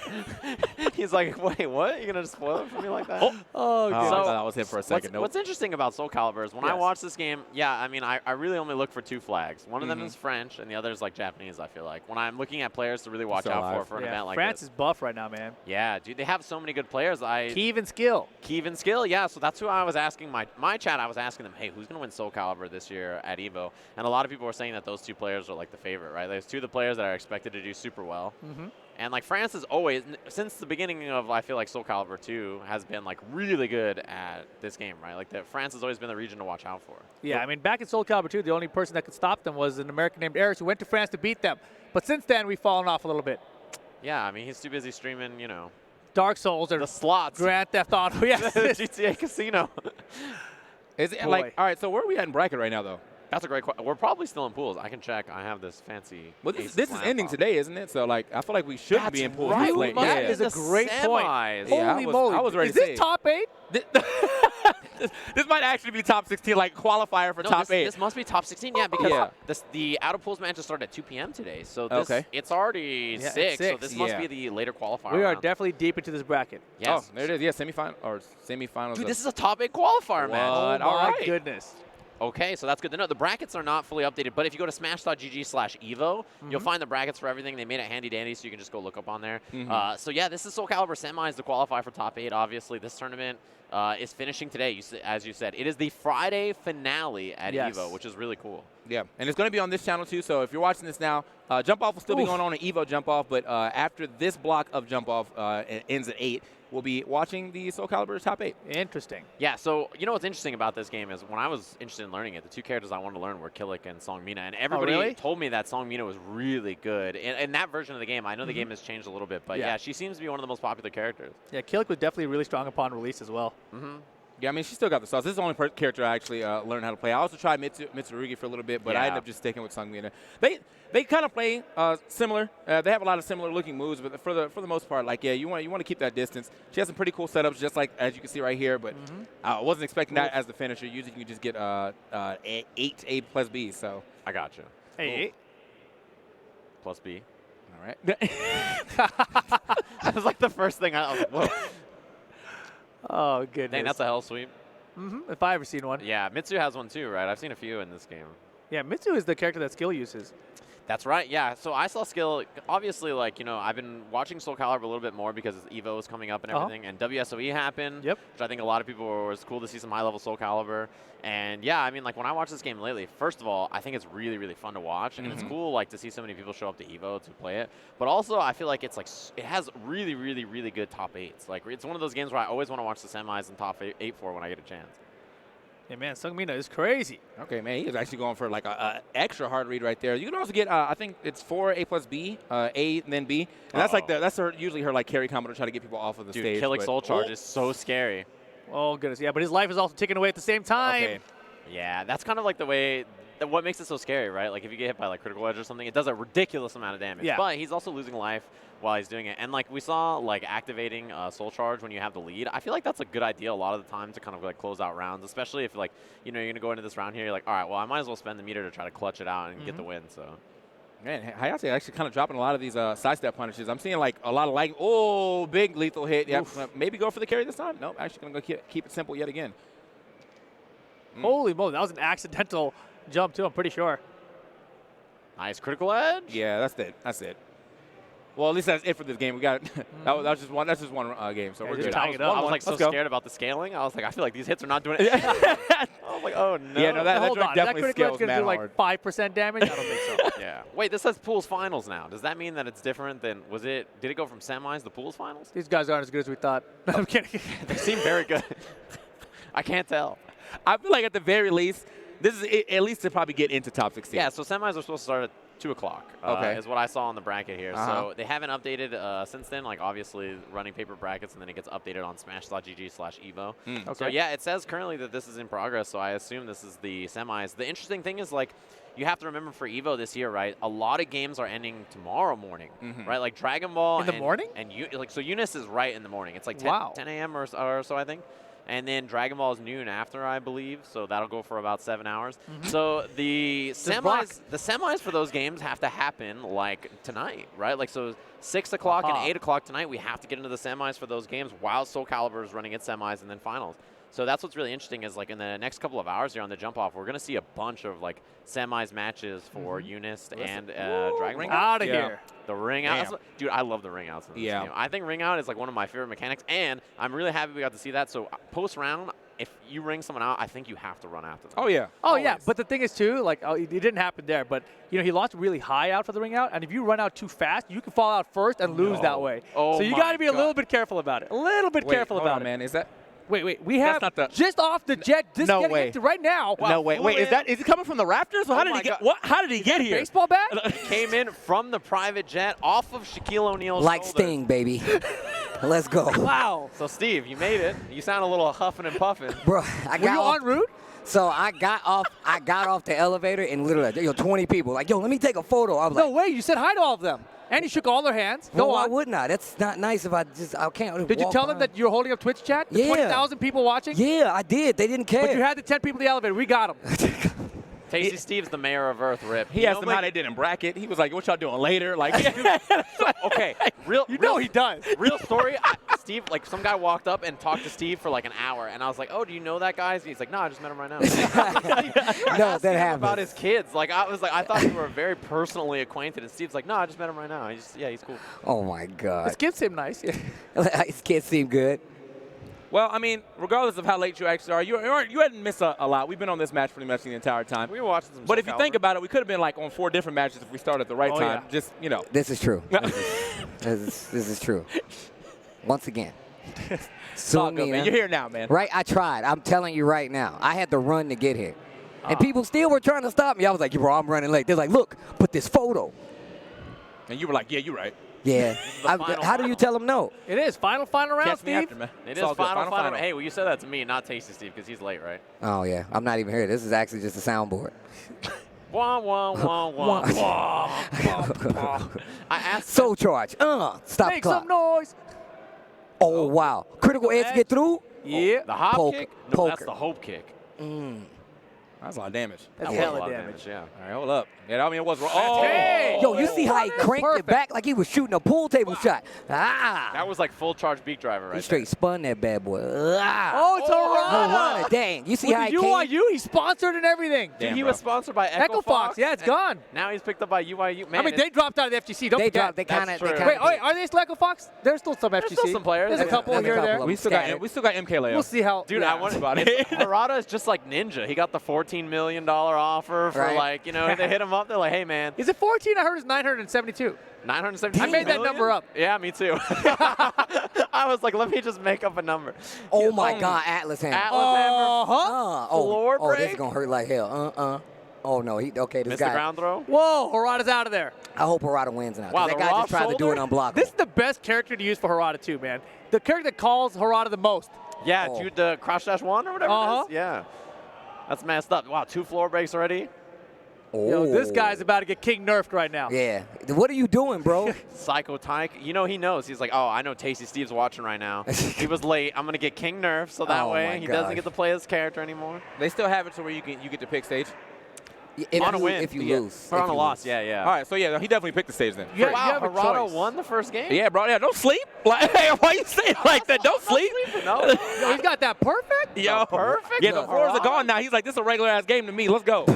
He's like, wait, what? You gonna spoil it for me like that? Oh, I good. thought that was him for a second. Nope. What's interesting about Soul Calibur is when I Yes. watch this game, yeah, I mean, I really only look for 2 flags. One of them Mhm. is French, and the other is like Japanese, I feel like. When I'm looking at players to really watch So out alive. for an Yeah, event like France this. is buff right now, man. Yeah, dude, they have so many good players. Kiev and skill. Kiev and Skill, yeah, so that's who I was asking my chat. I was asking them, hey, who's going to win Soul Calibur this year at EVO? And a lot of people were saying that those 2 players are like the favorite, right? There's 2 of the players that are expected to do super well. Mm-hmm. And like France is always, since the beginning of, I feel like Soul Calibur 2 has been like really good at this game, right? Like France has always been the region to watch out for. Yeah, I mean, back in Soul Calibur 2, the only person that could stop them was an American named Eris who went to France to beat them. But since then, we've fallen off a little bit. Yeah, I mean, he's too busy streaming, you know, Dark Souls or the slots. Grand Theft Auto. Yes. GTA Casino. Is it Boy. like all right? So where are we at in bracket right now, though? That's a great question. We're probably still in pools. I can check. I have this fancy. Well, Ace this is laptop. ending today, isn't it? So like, I feel like we should That's be in pools right. this We late. must Yeah. be That is in a the great point. semis. Yeah, Holy I moly. was ready is to this say. top 8? This might actually be top 16, like qualifier for No, top this, 8. This must be top 16, yeah, because Yeah. the out of pools matches started at 2 p.m. today. So this, Okay. it's already Yeah, it's 6, so 6. this must Yeah. be the later qualifier. We are round. definitely deep into this bracket. Yes. Oh, there it is. Yeah, semifinals. Dude, of- this is a top 8 qualifier What? match. Oh, all my right. goodness. Okay, so that's good to know. The brackets are not fully updated, but if you go to smash.gg/evo, you'll find the brackets for everything. They made it handy dandy, so you can just go look up on there. So yeah, this is Soul Calibur semis to qualify for top 8. Obviously, this tournament is finishing today, as you said. It is the Friday finale at Yes. EVO, which is really cool. Yeah, and it's going to be on this channel too. So if you're watching this now, jump off will still be going on an EVO jump off, but after this block of jump off it ends at 8, we'll be watching the Soul Calibur top 8. Interesting. Yeah, so you know what's interesting about this game is when I was interested in learning it, the 2 characters I wanted to learn were Killick and Song Mina, and everybody really? told me that Song Mina was really good. In that version of the game, I know the game has changed a little bit, but Yeah. yeah, she seems to be one of the most popular characters. Yeah, Killick was definitely really strong upon release as well. Yeah, I mean, she still got the sauce. This is the only character I actually learned how to play. I also tried Mitsurugi for a little bit, but I Yeah. ended up just sticking with Sungmina. They kind of play similar. They have a lot of similar looking moves, but for the most part, like, yeah, you want to keep that distance. She has some pretty cool setups, just like as you can see right here, but I wasn't expecting that as the finisher. Usually you can just get 8 A plus B, so. I got you. Hey. Plus B. All right. That was like the first thing I was like, whoa. Oh, goodness. Dang, that's a hell sweep. If I ever seen one. Yeah, Mitsu has one too, right? I've seen a few in this game. Yeah, Mitsu is the character that Skill uses. That's right, yeah. So I saw skill, obviously, like, you know, I've been watching Soul Calibur a little bit more because EVO is coming up and everything, and WSOE happened, Yep. which I think a lot of people were, was cool to see some high-level Soul Calibur. And, yeah, I mean, like, when I watch this game lately, first of all, I think it's really, really fun to watch, and it's cool, like, to see so many people show up to EVO to play it. But also, I feel like it's, like, it has really, really, really good top 8s. Like, it's one of those games where I always want to watch the semis and top 8 for when I get a chance. Yeah, man, Sungmina is crazy. Okay, man, he is actually going for like a extra hard read right there. You can also get, I think it's 4 A plus B, A and then B, and that's like usually her like carry combo to try to get people off of the Dude, stage. Killick but- Soul Charge is so scary. Oh, goodness. Yeah, but his life is also ticking away at the same time. Okay. Yeah, that's kind of like the way, what makes it so scary, right? Like if you get hit by like critical edge or something, it does a ridiculous amount of damage. Yeah. But he's also losing life while he's doing it. And like we saw like activating Soul Charge when you have the lead, I feel like that's a good idea a lot of the time to kind of like close out rounds, especially if like, you know, you're going to go into this round here, you're like, all right, well, I might as well spend the meter to try to clutch it out and get the win, so. Man, Hayate actually kind of dropping a lot of these sidestep punishes. I'm seeing like a lot of like, oh, big lethal hit. Yeah, maybe go for the carry this time. Nope, actually going to go keep it simple yet again. Holy moly, that was an accidental jump, too, I'm pretty sure. Nice critical edge. Yeah, that's it. That's it. Well, at least that's it for this game. We got that was just one. That's just one game, so Yeah, we're just good. tying it up. I was like so Let's go. scared about the scaling. I was like, I feel like these hits are not doing it. I was like, oh no. Yeah, no, that Hold joint on, definitely is that critical scales edge going mad to do like 5% damage? I don't think so. Yeah. Wait, this says pools finals now. Does that mean that it's different than, did it go from semis to pools finals? These guys aren't as good as we thought. I'm kidding. They seem very good. I can't tell. I feel like at the very least, this is at least to probably get into top 16. Yeah, so semis are supposed to start at 2 o'clock. Okay. Is what I saw on the bracket here. Uh-huh. So they haven't updated since then. Like obviously running paper brackets, and then it gets updated on Smash.gg/EVO. Okay. So yeah, it says currently that this is in progress. So I assume this is the semis. The interesting thing is like, you have to remember for EVO this year, right? A lot of games are ending tomorrow morning, right? Like Dragon Ball. In the morning? And like so, Eunice is right in the morning. It's like 10, Wow. 10 a.m. or so, I think. And then Dragon Ball is noon after, I believe. So that'll go for about 7 hours. So the semis for those games have to happen like tonight, right? Like so 6 o'clock and 8 o'clock tonight, we have to get into the semis for those games while Soul Calibur is running its semis and then finals. So that's what's really interesting is like in the next couple of hours here on the jump off, we're going to see a bunch of like semis matches for Eunice and Dragon Ball. Out of here. The ring out. Dude, I love the ring outs in this game. I think ring out is like one of my favorite mechanics, and I'm really happy we got to see that. So post round, if you ring someone out, I think you have to run after them. Oh, yeah. Oh, yeah. But the thing is, too, like, it didn't happen there. But, you know, he launched really high out for the ring out. And if you run out too fast, you can fall out first and lose that way. Oh so you got to be a little bit careful about it. A little bit careful about it. man. Is that? Wait. We have not the- just off the jet, just No getting way. into right now. No, wait. Is it coming from the Raptors? Well, how did he get? What? How did he get here? Baseball bat? Came in from the private jet off of Shaquille O'Neal's Like shoulder. Sting, baby. Let's go. Wow. So, Steve, you made it. You sound a little huffing and puffing. Bro, I Were got you off, en route? So I got off the elevator and literally, 20 people. Like, yo, let me take a photo. I was No like, way. You said hi to all of them. And you shook all their hands. well, Go why on. wouldn't I? That's not nice if I can't. Did you walk tell them by. that you're holding up Twitch chat? The Yeah. 20,000 people watching? Yeah, I did. They didn't care. But you had the 10 people in the elevator. We got them. Tasty Steve's the mayor of Earth, Rip. He asked them how they did in bracket. He was like, what y'all doing later? Like, Okay, You know he does. real story. Steve, like some guy walked up and talked to Steve for like an hour, and I was like, "Oh, do you know that guy?" He's like, "No, I just met him right now." No, that Him happened. about his kids. Like I thought we were very personally acquainted, and Steve's like, "No, I just met him right now. He's cool." Oh my God. His kids seem nice. His kids seem good. well, I mean, regardless of how late you actually are, you hadn't missed a lot. We've been on this match pretty much the entire time. We were watching some. But if Soul you think Calibur. about it, we could have been like on 4 different matches if we started at the right time. yeah. Just, This is true. This is true. Once again. it's all good, man. Sumina. You're here now, man. Right? I tried. I'm telling you right now. I had to run to get here. And people still were trying to stop me. I was like, bro, I'm running late. They're like, look, put this photo. And you were like, yeah, you're right. Yeah. final How do you tell them no? It is. Final round, Catch me Steve. after, man. It It's is all good. final. Hey, well, you said that to me, not Tasty Steve, because he's late, right? Oh, yeah. I'm not even here. This is actually just a soundboard. Wah wah wah wah wah. I asked. Soul charge. Stop Make clock. some noise. Oh, wow. Critical edge get through? Yeah. The hop Poke- kick? No, that's poker. the hope kick. That's a lot of damage. That's That was a hella lot of damage. Yeah. All right, hold up. Yeah, I mean, it was wrong. Oh, Hey! Yo, you see how he cranked Perfect. it back like he was shooting a pool table shot. Ah. That was like full charge beak driver right He straight spun that bad boy. Ah. Oh, it's Harada. Harada, dang. You see With how the he came? UIU, he's sponsored and everything. there. Dude, Damn, he bro. was sponsored by Echo Fox. Yeah, it's gone. Now he's picked up by UIU. Man, I mean, they dropped out of the FGC. Don't They forget. dropped. They That's kind of. true. Wait, are they still Echo Fox? There's still some FGC. still some players. There's a Yeah. couple There's a here and couple there. of we still got MK Leo. We'll see how. Dude, yeah. I want about it. Harada is just like Ninja. He got the $14 million offer for Right. they hit him up. They're like, hey, man, Is it 14? I heard it's 972. 970. I made that number up. Yeah, me too. I was like, let me just make up a number. Oh my God, Atlas Hammer. Atlas Hammer. Uh-huh. Floor oh, this is break? gonna hurt like hell. Oh no, okay, this Missed guy. the ground throw. Whoa, Harada's out of there. I hope Harada wins now. 'cause Wow, that the guy raw just tried to do it shoulder? unblockable. This is the best character to use for Harada too, man. The character that calls Harada the most. Yeah, Oh. dude, the crouch dash one or whatever Uh-huh. it is. Yeah. That's messed up. Wow, 2 floor breaks already. Yo, this guy's about to get king nerfed right now. Yeah. What are you doing, bro? Psycho Tyke. You know he knows. He's like, oh, I know Tasty Steve's watching right now. He was late. I'm going to get king nerfed so that Oh way my he doesn't gosh. get to play his character anymore. They still have it to where you get to pick stage. If On a you, win. If you Yeah. lose. Or If on a you loss. lose. Yeah, yeah. All right, so yeah, he definitely picked the stage then. Yeah, Wow, you have a Harada choice. won the first game? Yeah, bro. Yeah, don't sleep. Like, hey, why you saying it like that? Don't sleep. No. Yo, he's got that perfect. Yo, perfect? Yeah, the Look. floors are gone now. He's like, this is a regular ass game to me. Let's go.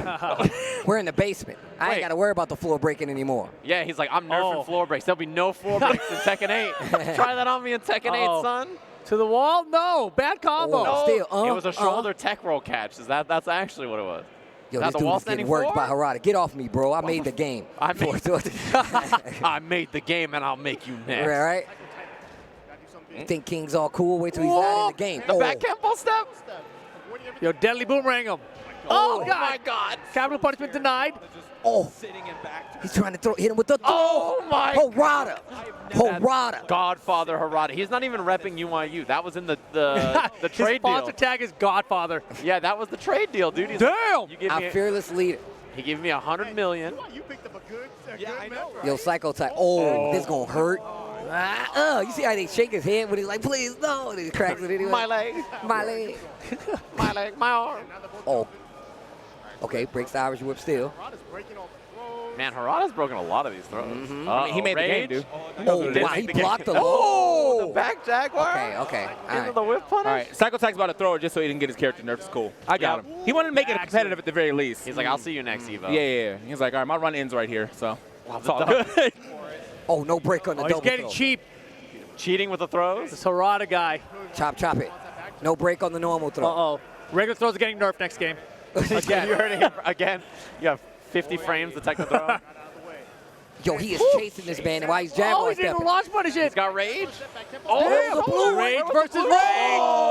We're in the basement. I Wait. ain't got to worry about the floor breaking anymore. Yeah, he's like, I'm nerfing Oh. floor breaks. There'll be no floor breaks in Tekken 8. Try that on me in Tekken 8, Uh-oh. son. To the wall? No. Bad combo. Oh. Still, it was a shoulder tech roll catch. That's actually what it was. Yo, That's this a dude wall is getting standing worked by floor? Harada. Get off me, bro. I made the game. I made- I made the game and I'll make you next. Right? You think King's all cool? Wait till he's not in the game. The back campbell step? Yo, deadly boomerang him. Oh, God. my God. Capital punishment denied. Oh, he's trying to hit him with the throw. Oh, my Harada. Godfather Harada. He's not even repping UYU. That was in the His trade sponsor deal. tag is Godfather. Yeah, that was the trade deal, dude. He's Damn. Like, Our fearless leader. he gave me $100 million. You picked up a good member. Yo, Psycho type. Oh, this gonna hurt. You see how they shake his head when he's like, please, no. And he cracks it anyway. My leg. My leg. My leg. My arm. Oh. Okay, breaks the Irish whip still. Man, Harada's broken a lot of these throws. I mean, he made the game, dude. Oh, wow, he blocked the low. Oh, the back jaguar. Okay. All Into right. the whip punish. All right, Psycho Tag's about to throw it just so he didn't get his character nerfed. It's cool. I got him. He wanted to make it competitive at the very least. He's like, I'll see you next Evo. Yeah. He's like, all right, my run ends right here, so it's all good. Oh, no break on the double He's getting throw. cheap. Cheating with the throws. This Harada guy. Chop it. No break on the normal throw. Uh-oh. Regular throws are getting nerfed next game. Again, you heard him again. You have 50 frames to take the throw. Yo, he is chasing this man while he's jaguar Oh, he's in the stepping. launch punish it. He's got rage. There's the blue Rage one. versus Rage.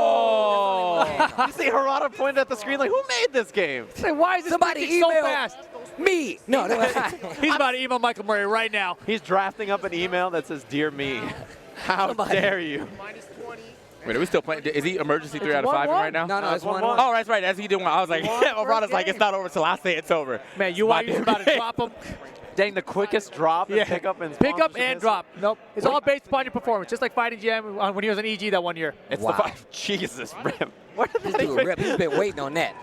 Oh! You see Harada pointed at the screen like, who made this game? Say, why is this Somebody breaking so email fast? Me. No. He's about to email Michael Murray right now. He's drafting up an email that says, "Dear me, how dare you?" Wait, are we still playing? Is he emergency 3 It's out of 5 right now? No, it's 1-1. Oh, that's right. That's he did one. I was like, Harada's like, it's not over till I say it's over. Man, My UYU's about to drop him. Dang, the quickest drop and pick up in Pick up sponsorship and history. drop. Nope. It's all based upon your performance, just like Fighting Jam when he was on EG that one year. It's Wow. the five. Jesus, Rim. What did This that dude even? rip. He's been waiting on that.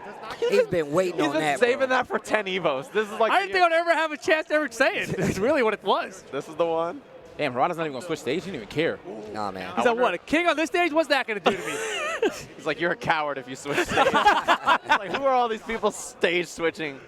He's been waiting He's on been that. saving bro. that for 10 Evos. This is like. I didn't think I'd ever have a chance to ever say it. It's really what it was. This is the one. Damn, Harada's not even going to switch stage. He didn't even care. Nah, man. He's like, what, a king on this stage? What's that going to do to me? He's like, you're a coward if you switch stage. It's like, who are all these people stage switching?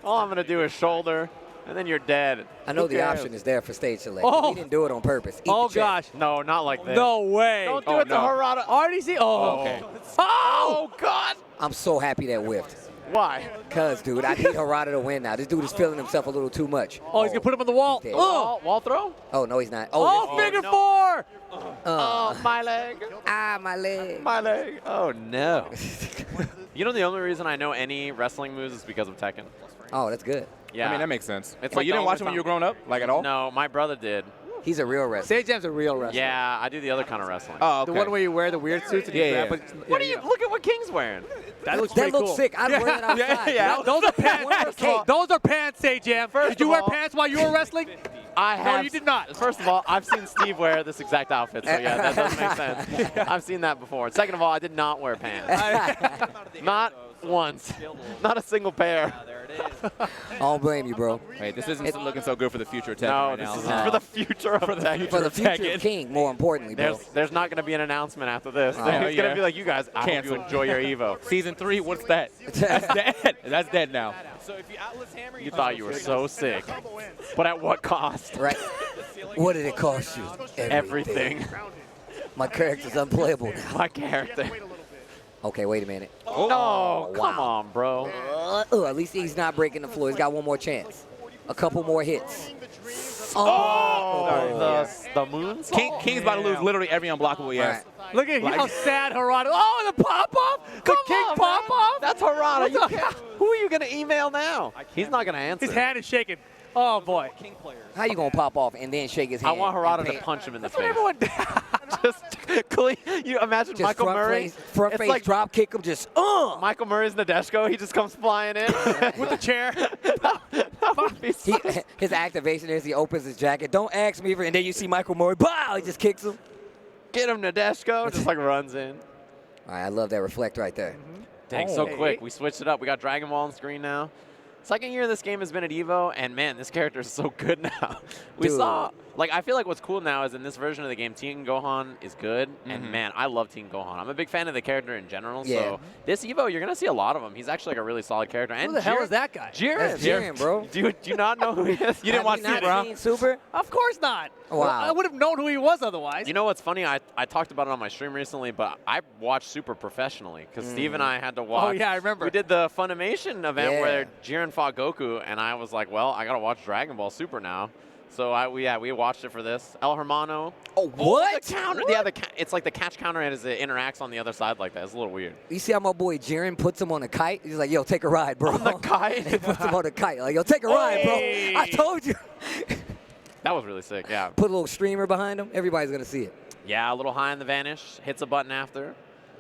All I'm gonna do is shoulder, and then you're dead. I know Who the cares? option is there for stage select. Oh. He didn't do it on purpose. Eat Oh, the check. gosh. No, not like this. No way. Don't do Oh, it to no. Harada. RDC? Oh. Okay. Oh! Oh God. I'm so happy that whiffed. Why? Cuz, dude, I need Harada to win now. This dude is feeling himself a little too much. Oh, he's going to put him on the wall. He's dead. Oh, Wall throw? Oh, no, he's not. oh, Oh, figure no. four. Oh, my leg. my leg. My leg. Oh no. You know the only reason I know any wrestling moves is because of Tekken. Oh, that's good. Yeah. I mean, that makes sense. It's But like you the didn't watch only him when you were time- growing up? Like, at all? No, my brother did. He's a real wrestler. Stage Jam's a real wrestler. Yeah, I do the other kind of wrestling. Oh, okay. The one where you wear the weird suits and you Yeah, grab yeah. it. What do you look at what King's wearing? That looks That pretty looks cool. sick. I'd wear that outside. yeah. Those are pants. First of all- Those are pants, Sage Jam. Did you of wear all- pants while you were wrestling? I have. you did not. First of all, I've seen Steve wear this exact outfit, so yeah, that doesn't make sense. I've seen that before. And second of all, I did not wear pants. Not once. Not a single pair. I don't blame you, bro. Hey, this isn't looking so good for the future of Tekken No, right this now. is for the future of Tekken. For the future Tekken. of King, more importantly, bro. There's not going to be an announcement after this. Oh, It's going yeah. to be like, you guys, I hope you Cancel. enjoy your Evo. Season 3, what's that? That's dead. That's dead now. You thought you were so sick. But at what cost? Right? What did it cost you? Everything. My character's unplayable now. My character. Okay, wait a minute. Oh, come on, bro. At least he's not breaking the floor. He's got one more chance. A couple more hits. The moon song? King's about to lose literally every unblockable he has. Look at how sad Harada. Oh, the pop-off. The King on, pop-off. That's Harada. What's You up? can't- Who are you going to email now? He's not going to answer. His hand is shaking. Oh, boy. How you gonna pop off and then shake his I hand? want Harada and to pay- punch him in the That's what face. everyone Just clean. You imagine Just Michael front Murray. front It's face like drop kick him. Just Michael Murray's Nadeshko. He just comes flying in. with the chair. That would be so his activation is he opens his jacket. Don't ask me for, and then you see Michael Murray. Bow! He just kicks him. Get him, Nadeshko. Just like runs in. All right, I love that reflect right there. Dang, so quick. We switched it up. We got Dragon Ball on screen now. Second year this game has been at EVO, and man, this character is so good now. We Dude. saw, like, I feel like what's cool now is in this version of the game, Teen Gohan is good, and man, I love Teen Gohan. I'm a big fan of the character in general, Yeah. so this EVO, you're going to see a lot of him. He's actually like a really solid character. And Who the hell is that guy? Jiren. That's Jiren, bro. Do you not know who he is? You didn't watch Have Super, huh? seen Super? Of course not. Wow. I would have known who he was otherwise. You know what's funny? I talked about it on my stream recently, but I watched Super professionally because Steve and I had to watch. Oh, yeah, I remember. We did the Funimation event Yeah. where Jiren fought Goku, and I was like, well, I got to watch Dragon Ball Super now. So we watched it for this. El Hermano. Oh, what? The counter. Yeah, it's like the catch counter as it interacts on the other side like that. It's a little weird. You see how my boy Jiren puts him on a kite? He's like, yo, take a ride, bro. On the kite? He puts him on a kite. Like, yo, take a ride, bro. I told you. That was really sick, yeah. Put a little streamer behind him. Everybody's going to see it. Yeah, a little high in the vanish. Hits a button after.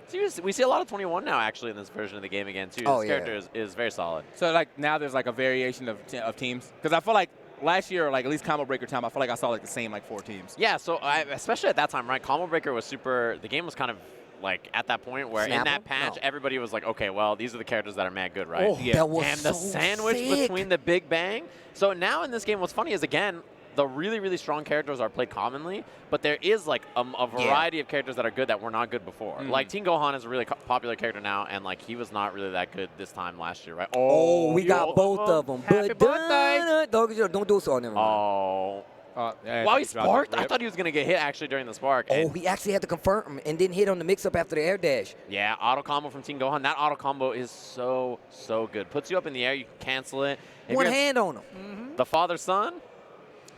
So we see a lot of 21 now, actually, in this version of the game again, too. This character is very solid. So, like, now there's, like, a variation of teams? Because I feel like last year, or like at least Combo Breaker time, I feel like I saw like the same like 4 teams. Yeah, so especially at that time, right? Combo Breaker was super. The game was kind of like at that point where in that patch, everybody was like, okay, well, these are the characters that are mad good, right? Oh, yeah. That was and the so sandwich sick. between the Big Bang. So now in this game, what's funny is again, the really, really strong characters are played commonly, but there is like a variety of characters that are good that were not good before. Like Teen Gohan is a really popular character now, and like he was not really that good this time last year, right? Oh, we got both of them. Happy birthday. Don't do so. Never mind. Oh. Yeah, Wow, he sparked? I thought he was going to get hit actually during the spark. Oh, he actually had to confirm and didn't hit on the mix-up after the air dash. Yeah, auto combo from Teen Gohan. That auto combo is so, so good. Puts you up in the air. You can cancel it. If One you're hand on him. The father-son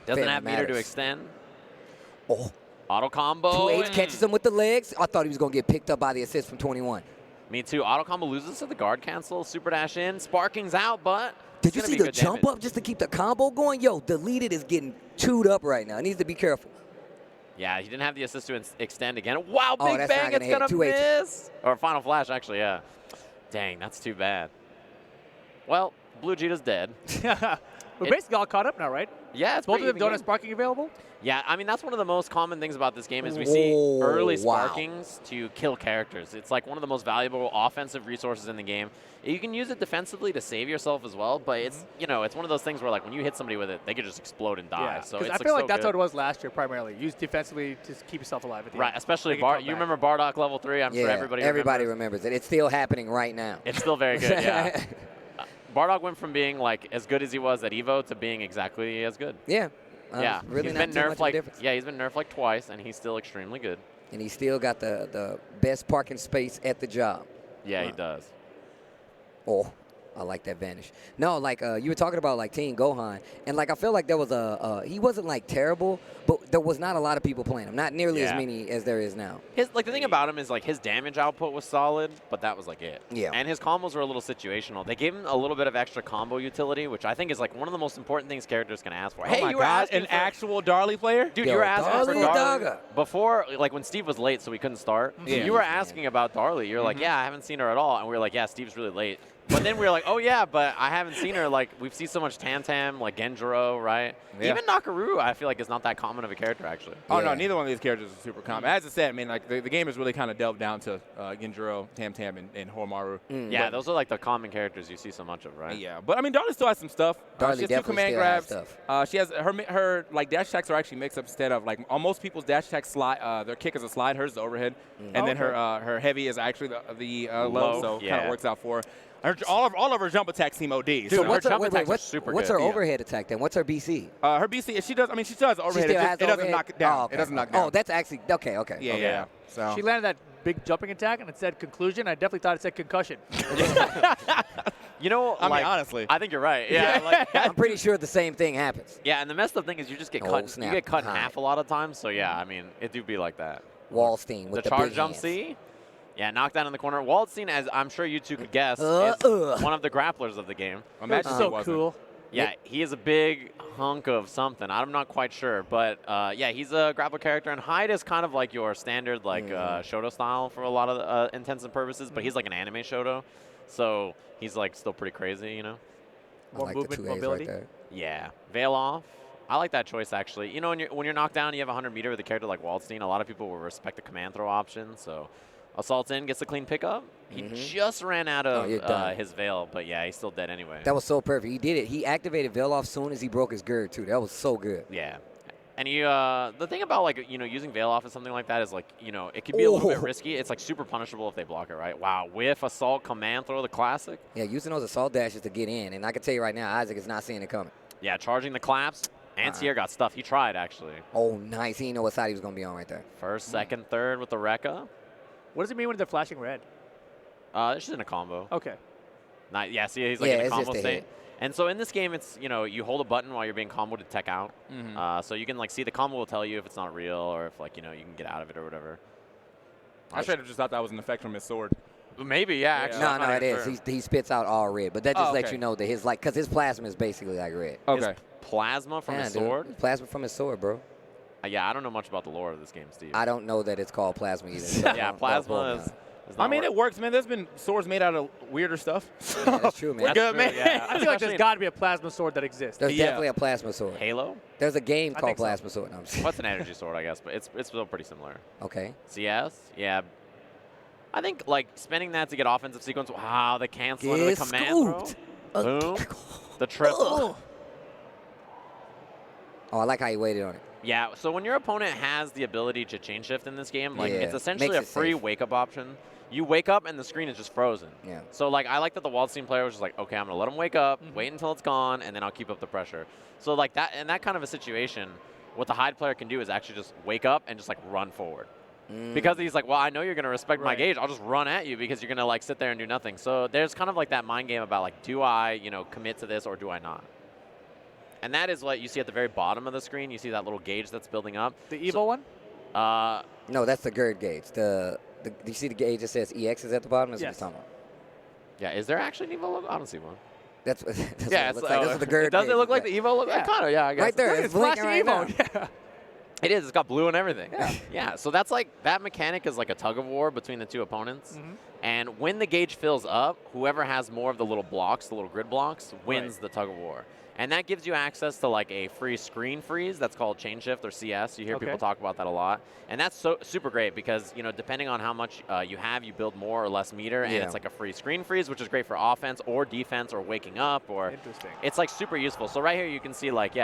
doesn't Fair have meter to matters. extend. Oh, Auto combo. 2H catches him with the legs. I thought he was going to get picked up by the assist from 21. Me too. Auto combo loses to the guard cancel. Super dash in. Sparking's out, but Did you it's see gonna the be good jump damage. up just to keep the combo going? Yo, deleted is getting chewed up right now. He needs to be careful. Yeah, he didn't have the assist to extend again. Wow, Oh, Big that's Bang, not it's gonna going hit. to 2H. miss. Or Final Flash, actually, yeah. Dang, that's too bad. Well, Blue Jita's dead. We're basically all caught up now, right? Yeah, it's Both of pretty them don't even have game. sparking available? Yeah, I mean, that's one of the most common things about this game is we see early wow. sparkings to kill characters. It's like one of the most valuable offensive resources in the game. You can use it defensively to save yourself as well, but it's, you know, it's one of those things where like when you hit somebody with it, they could just explode and die. Yeah, So because it's I feel like so that's good. what it was last year primarily. Use defensively to keep yourself alive at the Right, end. especially Make a you comeback. remember Bardock level 3? I'm sure everybody remembers it. It's still happening right now. It's still very good, yeah. Bardock went from being like as good as he was at EVO to being exactly as good. Yeah. Yeah, really he's not been too much nerfed of a like difference. he's been nerfed like twice, and he's still extremely good. And he still got the best parking space at the job. Yeah, he does. Oh, I like that vanish. No, like you were talking about like Teen Gohan, and like I feel like there was he wasn't like terrible, but there was not a lot of people playing him. Not nearly as Yeah. many as there is now. The thing about him is like his damage output was solid, but that was like it. Yeah. And his combos were a little situational. They gave him a little bit of extra combo utility, which I think is like one of the most important things characters can ask for. Oh Hey, my you were God, asking an for, actual Darley player? dude, Yo, you were asking for Darley Darley Dogga. before, like when Steve was late, so we couldn't start. Yeah. You were asking about Darley. You're like, yeah, I haven't seen her at all, and we were like, yeah, Steve's really late. But then we were like, oh yeah, but I haven't seen her. Like we've seen so much Tam Tam, like Genjiro, right? Yeah. Even Nakaru, I feel like is not that common of a character actually. Oh, no, Yeah. neither one of these characters is super common. As I said, I mean, like, the game has really kind of delved down to Genjiro, Tam Tam, and Horomaru. Yeah, those are like the common characters you see so much of, right? Yeah, but I mean, Darley still has some stuff. Darley she has 2 definitely command still has grabs. stuff. She has her like dash attacks are actually mixed up instead of like on most people's dash attack slide. Their kick is a slide, hers is the overhead, and then her heavy is actually the low. Low, So kind yeah. of works out for her. All of her jump attacks seem OD. Dude, so her What's her, jump wait, attacks are what's, super what's good. her Yeah. overhead attack then? What's her BC? her BC, she still has overhead. She still has it doesn't overhead? knock it down. Oh, okay. It doesn't knock it down. Oh, that's actually okay. yeah, okay. yeah. So She landed that big jumping attack and it said conclusion. I definitely thought it said concussion. You know, I mean, like, honestly. I think you're right. Yeah, like, I'm pretty sure the same thing happens. yeah, and the messed up thing is you just get Oh, cut. You snap. get cut in Hi. half a lot of times. So yeah, I mean, it do be like that. Wallstein with the charge big jump hands. C. Yeah, knockdown in the corner. Waldstein, as I'm sure you two could guess, Uh, is one of the grapplers of the game. imagine if it so wasn't. cool. Yeah, he is a big hunk of something. I'm not quite sure, but yeah, he's a grappler character, and Hyde is kind of like your standard like Shoto style for a lot of intents and purposes, but he's like an anime Shoto, so he's like still pretty crazy, you know? I More like movement, the 2As mobility. right there. Yeah, veil off. I like that choice actually. You know, when you're knocked down, you have 100 meter with a character like Waldstein. A lot of people will respect the command throw option, so. Assaults in, gets a clean pickup. He just ran out of you're done. his veil, but yeah, he's still dead anyway. That was so perfect. He did it. He activated Veil off soon as he broke his gird too. That was so good. Yeah. And you, the thing about like, you know, using veil off or something like that is like, you know, it can be a little bit risky. It's like super punishable if they block it, right? Wow. Whiff, assault, command throw, the classic. Yeah, using those assault dashes to get in, and I can tell you right now, Isaac is not seeing it coming. Yeah, charging the claps. Antier got stuff. He tried actually. Oh, nice. He didn't know what side he was gonna be on right there. First, second, third with the Rekka. What does it mean when they're flashing red? It's just in a combo. Okay. Yeah, see, he's like Yeah, in a it's just combo a state. hit. And so in this game, it's, you hold a button while you're being comboed to tech out. So you can like see the combo will tell you if it's not real or if like, you can get out of it or whatever. I should have just thought that was an effect from his sword. Maybe, yeah. Actually, No, I'm not it even is. sure. He spits out all red, but that just lets okay. you know that his because his plasma is basically like red. Okay. His plasma from Yeah, his dude. sword? Plasma from his sword, bro. Yeah, I don't know much about the lore of this game, Steve. I don't know that it's called plasma either. so yeah, don't plasma quote me is. on it. I mean, it works, man. There's been swords made out of weirder stuff. Yeah, that's true, man. We're good, man. Yeah. I feel like there's got to be a plasma sword that exists. There's Yeah. definitely a plasma sword. Halo? There's a game I called think so. Plasma Sword. No, I'm just- What's an energy sword, I guess, but it's still pretty similar. okay. CS? Yeah. I think, like, spending that to get offensive sequence. Wow, the cancel into the Get command scooped. throw. Boom. The triple. Oh, I like how you waited on it. Yeah, so when your opponent has the ability to chain shift in this game, like, Yeah, it's essentially makes a it free safe. wake-up option. You wake up and the screen is just frozen. Yeah. So, like, I like that the Waldstein player was just like, okay, I'm going to let him wake up, wait until it's gone, and then I'll keep up the pressure. So, like, that in that kind of a situation, what the Hyde player can do is actually just wake up and just, like, run forward. Because he's like, well, I know you're going to respect my gauge. I'll just run at you because you're going to, like, sit there and do nothing. So there's kind of, like, that mind game about, like, do I, commit to this or do I not? And that is what you see at the very bottom of the screen. You see that little gauge that's building up. The EVO one? No, that's the GERD gauge. Do you see the gauge that says EX is at the bottom? That's Yes. what you're talking Yeah, is there actually an EVO logo? I don't see one. about. That's what Yeah, it looks like. This is the GERD does it gauge. look like the EVO logo? Yeah. Kind of, yeah, I guess. Right there. Look, It's it's flashing blinking right EVO. now. Yeah. It is. It's got blue and everything. Yeah. So that's like, that mechanic is like a tug of war between the two opponents. And when the gauge fills up, whoever has more of the little blocks, the little grid blocks, wins the tug of war. And that gives you access to like a free screen freeze. That's called chain shift or CS. You hear people talk about that a lot. And that's super great because, depending on how much you have, you build more or less meter. And it's like a free screen freeze, which is great for offense or defense or waking up. Or Interesting. It's like super useful. So right here you can see like,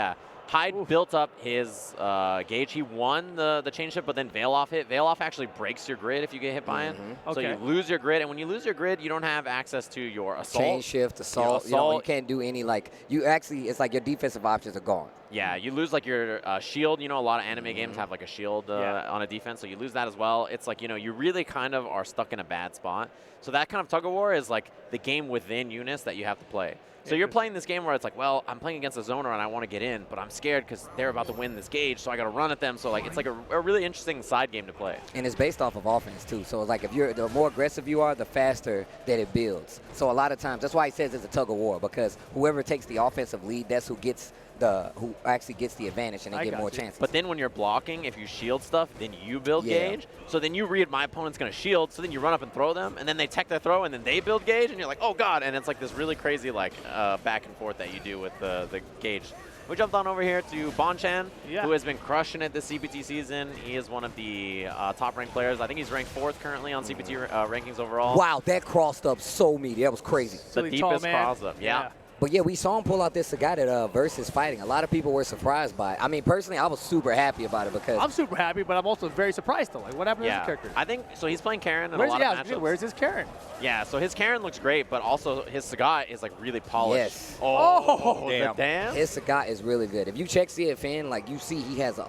Hyde built up his gauge. He won the chain shift, but then Veil Off hit. Veil Off actually breaks your grid if you get hit by it. So you lose your grid, and when you lose your grid, you don't have access to your assault. Chain shift, assault. You can't do any it's like your defensive options are gone. Yeah, you lose like your shield. A lot of anime games have like a shield on a defense, so you lose that as well. It's like, you really kind of are stuck in a bad spot. So that kind of tug of war is like the game within Eunice that you have to play. So you're playing this game where it's like, well, I'm playing against a zoner and I want to get in, but I'm scared because they're about to win this gauge, so I got to run at them. So like, it's like a really interesting side game to play. And it's based off of offense too. So it's like the more aggressive you are, the faster that it builds. So a lot of times that's why he says it's a tug of war, because whoever takes the offensive lead, that's who actually gets the advantage and they get more chances. But then when you're blocking, if you shield stuff, then you build gauge. So then you read my opponent's going to shield, so then you run up and throw them, and then they tech their throw, and then they build gauge, and you're like, oh god, and it's like this really crazy like back and forth that you do with the gauge. We jumped on over here to Bonchan, who has been crushing it this CPT season. He is one of the top-ranked players. I think he's ranked 4th currently on CPT rankings overall. Wow, that crossed up so meaty. That was crazy. The deepest cross-up, yeah. But yeah, we saw him pull out this guy that versus fighting. A lot of people were surprised by it. I mean, personally, I was super happy about it because I'm super happy, but I'm also very surprised though. Like, what happened to his character? I think so. He's playing Karen in a lot of matchups. Where's his Karen? Yeah, so his Karen looks great, but also his Sagat is like really polished. Yes. Oh, damn. damn. his Sagat is really good. If you check CFN, like you see, he has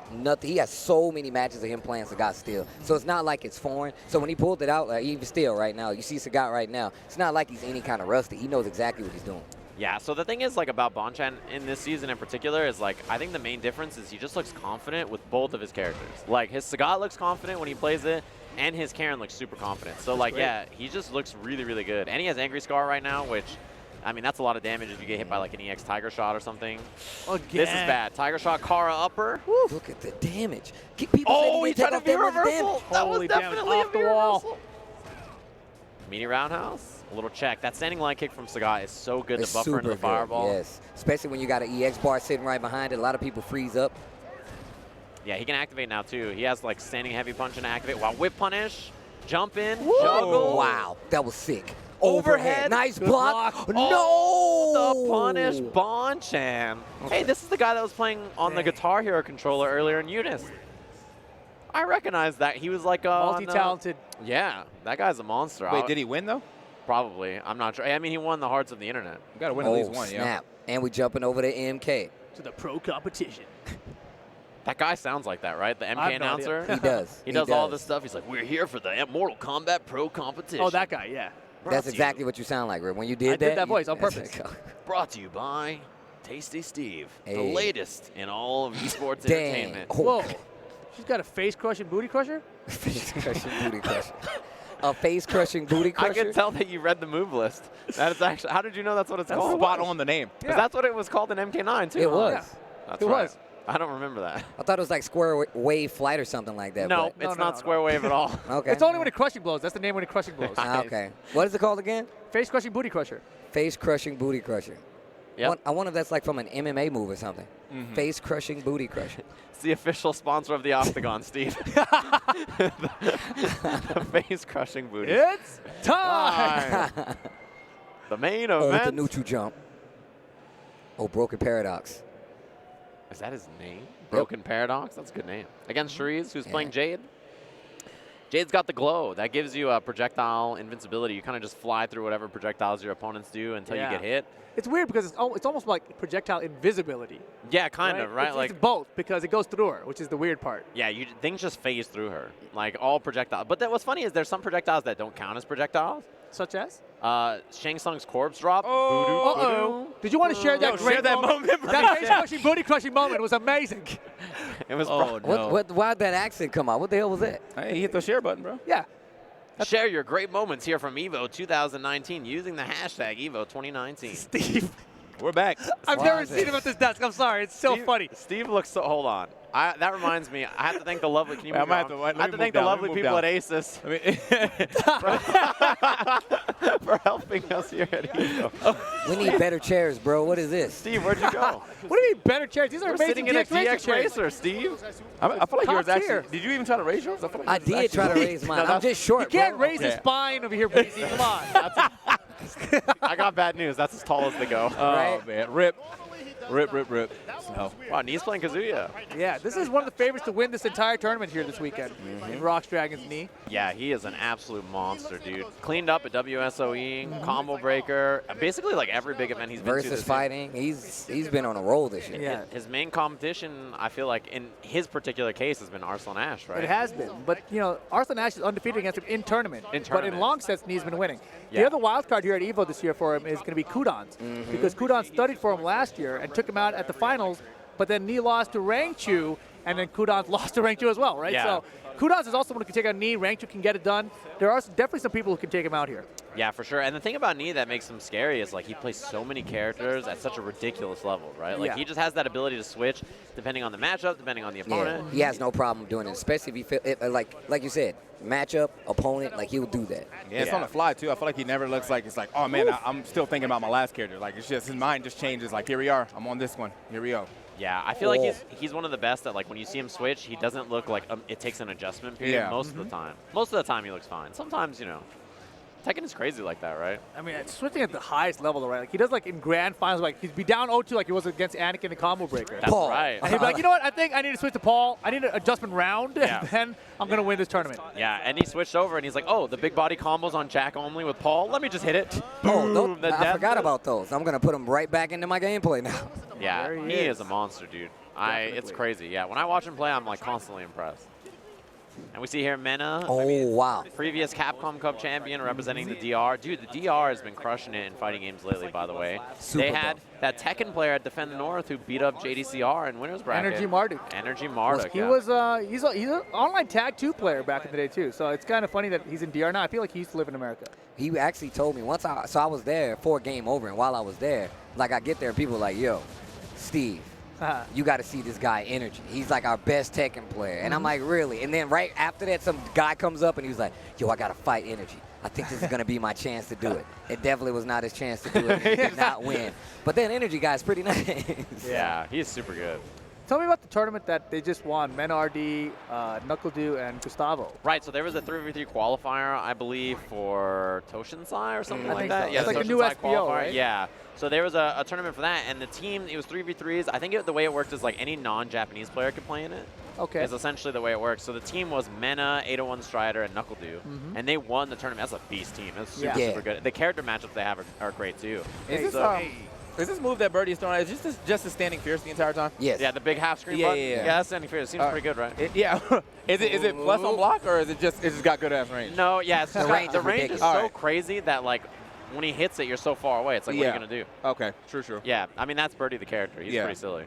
he has so many matches of him playing Sagat still. So it's not like it's foreign. So when he pulled it out, like even still right now, you see Sagat right now. It's not like he's any kind of rusty. He knows exactly what he's doing. Yeah, so the thing is like about Bonchan in this season in particular is like, I think the main difference is he just looks confident with both of his characters. Like his Sagat looks confident when he plays it, and his Karen looks super confident. So like, yeah, he just looks really, really good. And he has Angry Scar right now, which, I mean, that's a lot of damage if you get hit by like an EX Tiger Shot or something. Again. This is bad. Tiger Shot, Kara upper. Woo. Look at the damage. People Oh, he say tried they a take V off that much reversal. damage. That was Holy damage. definitely Off a the V wall. reversal. Mini roundhouse. A little check. That standing line kick from Sagat is so good It's to buffer super into the good, fireball. yes. Especially when you got an EX bar sitting right behind it. A lot of people freeze up. Yeah, he can activate now too. He has like standing heavy punch and activate. Wow, whip punish, jump in, juggle. Wow, that was sick. Overhead. Nice Good block. block. No! The punish Bonchan. Hey, this is the guy that was playing on the Guitar Hero controller earlier in Eunice. I recognize that. He was like multi-talented. Yeah, that guy's a monster. Wait, did he win though? Probably. I'm not sure. I mean, he won the hearts of the internet. You gotta win at least one, snap. And we jumping over to MK. To the pro competition. That guy sounds like that, right? The MK announcer? He does. He does all this stuff. He's like, we're here for the Mortal Kombat Pro competition. Oh, that guy, yeah. That's exactly what you sound like, Rip. When you did I did that voice on purpose. Brought to you by Tasty Steve, the Hey. latest in all of esports Dang. entertainment. Oh. Whoa. She's got a face-crushing booty crusher? Face crushing booty crusher. A face crushing booty I crusher. can tell that you read the move list. That is actually. How did you know that's what it's That's called? spot on the name. Because that's what it was called in MK9 too. It huh? was. Yeah. That's It right. was. I don't remember that. I thought it was like Square Wave Flight or something like that. No, but- it's not Square Wave at all. Okay. It's only when it crushing blows. That's the name when it crushing blows. Ah, okay. What is it called again? Face-crushing booty crusher. Face crushing booty crusher. Yep. I wonder if that's like from an MMA move or something. Face crushing booty crusher. It's the official sponsor of the Octagon, Steve. the face crushing booty. It's time! The main Oh, with the event. neutral jump. Oh, Broken Paradox. Is that his name? Broken Paradox? That's a good name. Against Shreeze, who's playing Jade. Jade's got the glow. That gives you a projectile invincibility. You kind of just fly through whatever projectiles your opponents do until you get hit. It's weird because it's almost like projectile invisibility. Yeah, kind of, right? It's both because it goes through her, which is the weird part. Yeah, things just phase through her, like all projectiles. But what's funny is there's some projectiles that don't count as projectiles. Such as? Shang Tsung's corpse drop. Uh-oh. Did you want to share that great share that moment. That face-crushing, booty-crushing moment was amazing. It was. Why'd that accent come out? What the hell was that? Hey, he hit the share button, bro. Yeah. Share your great moments here from EVO 2019 using the hashtag EVO 2019. Steve. We're back. I've never seen him at this desk. I'm sorry. It's so funny. Steve looks so. Hold on. That reminds me. I have to thank the lovely. Can you Wait, move I might down? have to- let I me have to move thank the down, let me lovely move people down. at Asus I mean, for helping us here at EVO. We need better chairs, bro. What is this? Steve, where'd you go? What do you mean better chairs? These are We're amazing sitting in a DX Racer DX chairs. Racer, Steve. I feel like Top yours actually. tier. Did you even try to raise yours? I, feel like I yours is did try to actually- raise mine. No, I'm just short, You can't bro. raise the spine over here, Breezy. Come on. I got bad news. That's as tall as they go. Oh, Right? man. Rip. So, Wow, Knee's playing Kazuya. Yeah, this is one of the favorites to win this entire tournament here this weekend in Rock's Dragon's Knee. Yeah, he is an absolute monster, dude. Cleaned up at WSOE, combo breaker, basically like every big event he's been to. Versus this fighting. He's been on a roll this year. Yeah. His main competition, I feel like, in his particular case, has been Arslan Ash, right? It has been. But, you know, Arslan Ash is undefeated against him in tournament. In But tournament. in long sets, Knee's been winning. Yeah. The other wild card here at EVO this year for him is going to be Kudans. Because Kudan studied for him last year and took him out at the finals, but then Knee lost to Rangchu, and then Kudans lost to Rangchu as well, right? Yeah. So Kudans is also one who can take out Knee. Rangchu can get it done. There are definitely some people who can take him out here. Yeah, for sure. And the thing about Knee that makes him scary is like he plays so many characters at such a ridiculous level, right? Like Yeah. he just has that ability to switch depending on the matchup, depending on the Yeah, opponent. he has no problem doing it, especially if he feel it, like you said, matchup, opponent, like he'll do that. yeah, it's on the fly, too. I feel like he never looks like, it's like, oh, man, I'm still thinking about my last character. Like, it's just, his mind just changes. Like, here we are. I'm on this one. Here we go. Yeah, I feel like he's one of the best that like when you see him switch, he doesn't look like it takes an adjustment period Yeah. most of the time. Most of the time he looks fine. Sometimes, you know, Tekken is crazy like that, right? I mean, it's switching at the highest level, though, right? Like, he does, like, in grand finals, like, he'd be down 0-2 like he was against Anakin in the combo breaker. That's Paul. right. And he'd be like, you know what? I think I need to switch to Paul. I need an adjustment round, Yeah. and then I'm going to win this tournament. Yeah, and he switched over and he's like, oh, the big body combos on Jack only with Paul. Let me just hit it. Oh, Boom, the I death forgot miss. about those. I'm gonna put them right back into my gameplay now. Yeah, There he he is. is a monster, dude. It's crazy. Yeah, when I watch him play, I'm like constantly impressed. And we see here Mena, Oh wow. previous Capcom Cup champion representing the DR. Dude, the DR has been crushing it in fighting games lately, by the way. Super They had buff. that Tekken player at Defend the North who beat up JDCR in winners bracket. Energy Marduk. Energy Marduk. He yeah. was he's an online tag 2 player back in the day too. So it's kind of funny that he's in DR now. I feel like he used to live in America. He actually told me once I was there for game over, and while I was there, like I get there and people were like, yo, Steve, you got to see this guy Energy. He's like our best Tekken player. And I'm like, really? And then right after that, some guy comes up and he was like, yo, I got to fight Energy. I think this is going to be my chance to do it. It definitely was not his chance to do it. He did not win. But then Energy guy's pretty nice. Yeah, he's super good. Tell me about the tournament that they just won. Men-RD, Knuckledew, and Gustavo. Right, so there was a 3v3 qualifier, I believe, for Toshinsai or something I like think that. so. Yeah, It's like a Toshinsai new SPO, qualifier. right? Yeah. So there was a tournament for that, and the team, it was 3v3s. I think the way it worked is like any non-Japanese player could play in it. Okay. Is essentially the way it works. So the team was Mena, 801 Strider, and Knuckledew, and they won the tournament. That's a beast team. That's super, Yeah. super good. The character matchups they have are great too. Is this, So- Is this move that Birdie is throwing? Is just a standing fierce the entire time? Yes. Yeah, the big half screen Yeah, button. yeah, yeah. That's standing fierce. Seems pretty good, right? Yeah. Is it plus on block or is it just got good ass range? No, yeah, it's The just range the is range is ridiculous. so Alright. crazy that like when he hits it, you're so far away. It's like, what are you gonna do? Okay, true. Yeah, I mean that's Birdie the character. He's Yeah. pretty silly.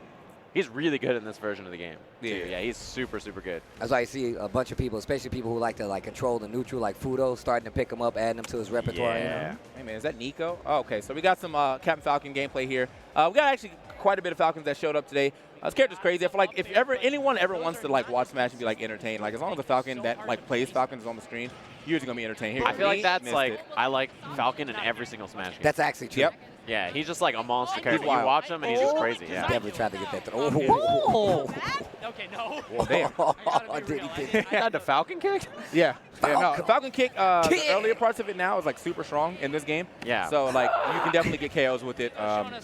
He's really good in this version of the game. Yeah. Too. Yeah, he's super good. That's why I see a bunch of people, especially people who like to like control the neutral, like Fudo, starting to pick him up, adding them to his repertoire. You know? Hey man, is that Nico? Oh, okay, so we got some Captain Falcon gameplay here. We got actually quite a bit of Falcons that showed up today. This character's crazy. I feel like if anyone ever wants to like watch Smash and be like entertained, like as long as the Falcon that like plays Falcons is on the screen, you're just gonna be entertained. Here, I feel like that's missed like it. I like Falcon in every single Smash game. That's actually true. Yep. Yeah, he's just like a monster character. You wild. watch him and he's just crazy. He Yeah. definitely tried to get that. Oh, Okay, no. Well, damn. did he? Had the Falcon kick? Yeah. No, Falcon. Falcon kick, the Kick. earlier parts of it now is like super strong in this game. Yeah. So like you can definitely get KOs with it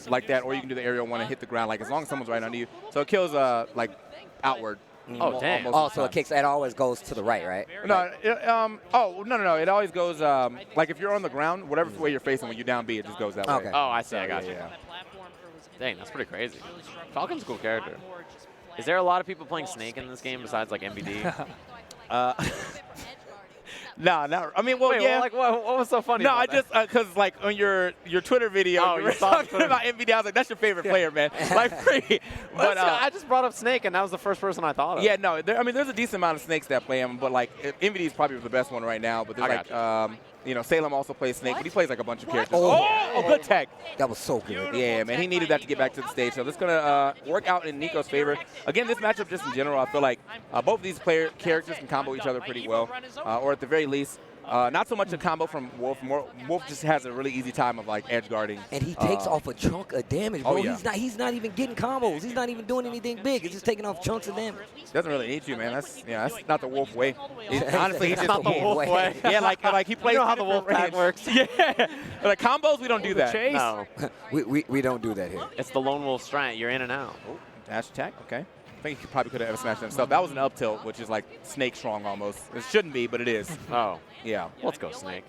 like that, or you can do the aerial one and hit the ground like as long as someone's right under you. So it kills like outward. Oh, dang. Oh, so it kicks. It always goes to the right, right? No, no. It always goes like if you're on the ground, whatever way you're facing when you're down B, it just goes that way. Okay. Oh, I see. I got you. Yeah. Dang, that's pretty crazy. Falcon's a cool character. Is there a lot of people playing Snake in this game besides like MBD? No. I mean, well, Wait, yeah. well, like what was so funny? No, about I just because like on your Twitter video, Oh, you you were saw talking Twitter. about MVD. I was like, that's your favorite player, man. Like free. But But I just brought up Snake, and that was the first person I thought of. yeah, no. I mean, there's a decent amount of snakes that play him, but like MVD is probably the best one right now. But there's I like Salem also plays Snake, but he plays like a bunch of characters. Oh. Good tag. That was so good. Yeah, man, he needed that to get back to the stage. So this is gonna work out in Nico's favor. Again, this matchup just in general, I feel like both of these characters can combo each other pretty well, or at the very least. Not so much a combo from Wolf. Wolf just has a really easy time of like edge guarding. And he takes off a chunk of damage, bro. Oh, yeah. He's not even getting combos. He's not even doing anything big. He's just taking off chunks of damage. Doesn't really need you, man. That's not the Wolf way. Honestly, he's just Not the Wolf way. Yeah, like he plays. You know how the Wolf pack works. Yeah, like combos, we don't do that. Chase. No, We don't do that here. it's the Lone Wolf strength. You're in and out. Dash attack, okay. I think he probably could have ever smashed himself. That was an up tilt, which is like Snake strong almost. It shouldn't be, but it is. Oh, Yeah. let's go Snake.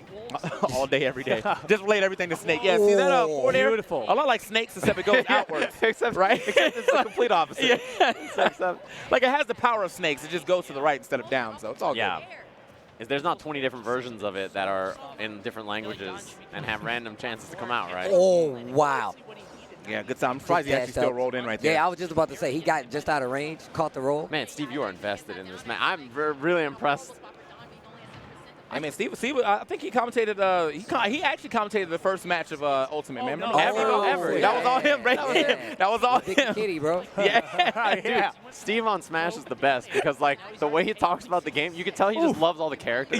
All day, every day. Just relate everything to Snake. Yeah, see that forward air? Beautiful. A lot like Snakes, except it goes outwards. Except Right? it's the complete opposite. Yeah. Like it has the power of Snakes. It just goes to the right instead of down, so it's all Yeah. good. There's not 20 different versions of it that are in different languages and have random chances to come out, right? Oh, wow. Yeah, good time. I'm surprised he actually Dashed still up. rolled in right there. Yeah, I was just about to say, he got just out of range, caught the roll. Man, Steve, you are invested in this, man. I'm really impressed. I mean, Steve, I think he commentated. He actually commentated the first match of Ultimate. Man, remember ever. That was all him, right? That was all Big him. kitty, bro. Yeah, Dude, Steve on Smash is the best because, like, the way he talks about the game, you can tell he just loves all the characters.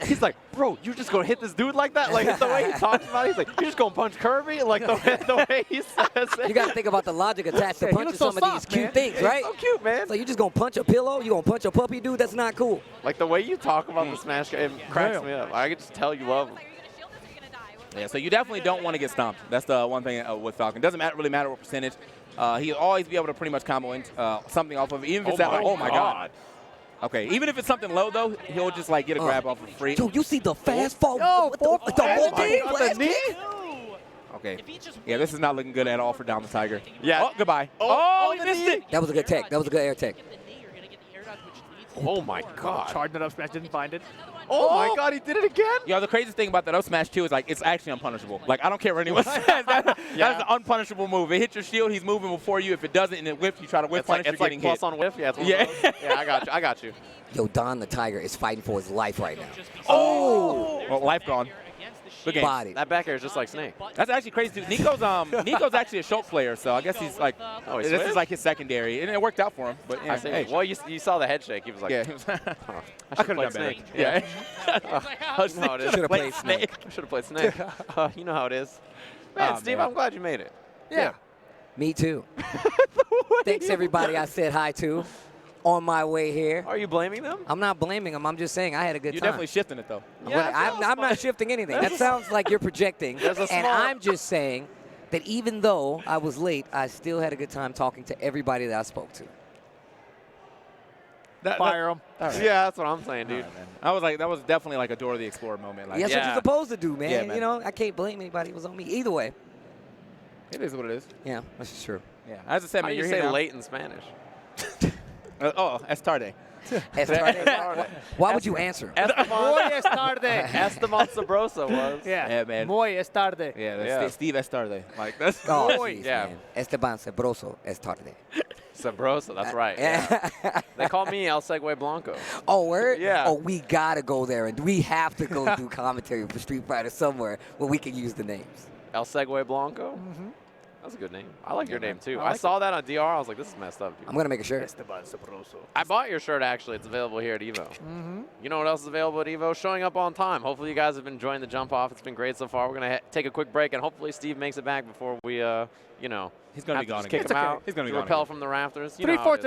He's like, bro, you're just gonna hit this dude like that? Like the way he talks about it, he's like, you're just gonna punch Kirby? Like the way he says it. You got to think about the logic attached to He punching looks so some of these soft, cute man. things, right? So cute, man. So you just gonna punch a pillow? You gonna punch a puppy, dude? That's not cool. Like the way you talk about the Smash game cracks me up. I can just tell you love him. Yeah, so you definitely don't want to get stomped. That's the one thing with Falcon. Doesn't really matter what percentage. He'll always be able to pretty much combo in, something off of it, even if it's that. Oh my god. Okay, even if it's something low though, he'll just like get a grab off of free. Dude, you see the fast fall? Yo, the multi flash kick? Okay. Yeah, this is not looking good at all for Down the Tiger. Yeah. Oh, goodbye. Oh, he missed it. That was a good tech. That was a good air tech. Oh my god. Charging it up smash, didn't find it. Oh my god, he did it again? Yo, the craziest thing about that up smash too is like it's actually unpunishable. Like I don't care what anyone says. That is an unpunishable move. It hits your shield, he's moving before you. If it doesn't and it whips, you try to whip punish, It's you're like getting plus hit. on whiff. Yeah, it's one Yeah. of those. Yeah, I got you. Yo, Don the Tiger is fighting for his life right now. Oh! Well, life gone. Good game. Body. That back air is just like Snake. That's actually crazy too. Nico's actually a Schultz player, so I guess he's like, he this switched? is like his secondary, and it worked out for him. But yeah, I see. hey, Well, you saw the head shake. He was like, yeah, he was, I I should could have have done played better. Snake. Yeah, You know how it is. Should've played Snake. Should have played Snake. You know how it is. Man, Oh, Steve, man. I'm glad you made it. Yeah. Me too. Thanks everybody I said hi to on my way here. Are you blaming them? I'm not blaming them. I'm just saying I had a good You're time. definitely shifting it though. I'm not shifting anything. That sounds like you're projecting. There's a And small- I'm just saying that even though I was late, I still had a good time talking to everybody that I spoke to. Fire him. Yeah, that's what I'm saying, dude. I was like, that was definitely like a Dora the Explorer moment. Like, That's what Yeah. you're supposed to do, man. Yeah, man. You know, I can't blame anybody. It was on me. Either way. It is what it is. Yeah, that's true. Yeah. As I said, How man, do you you're say here now. late in Spanish? Es tarde. Why would you answer? Muy es tarde. Esteban Sabrosa was. Yeah, man. Muy es tarde. Yeah, that's Yeah. Steve Es tarde. Like, that's Oh, Muy. jeez, Yeah. man. Esteban Sabroso es tarde. Sabrosa, that's right. Yeah. They call me El Segway Blanco. Oh, word? Yeah. Oh, we gotta go there, and we have to go do commentary for Street Fighter somewhere where we can use the names. El Segway Blanco? That's a good name. I like your name, too. I I like saw that on DR. I was like, this is messed up, dude. I'm gonna make a shirt. Esteban Sabroso. I bought your shirt, actually. It's available here at EVO. You know what else is available at EVO? Showing up on time. Hopefully you guys have been enjoying the jump off. It's been great so far. We're going to take a quick break, and hopefully Steve makes it back before we, you know, He's gonna have be gone just kick again. him out. He's gonna be to gone repel again. from the rafters. You know how it 3/4 is.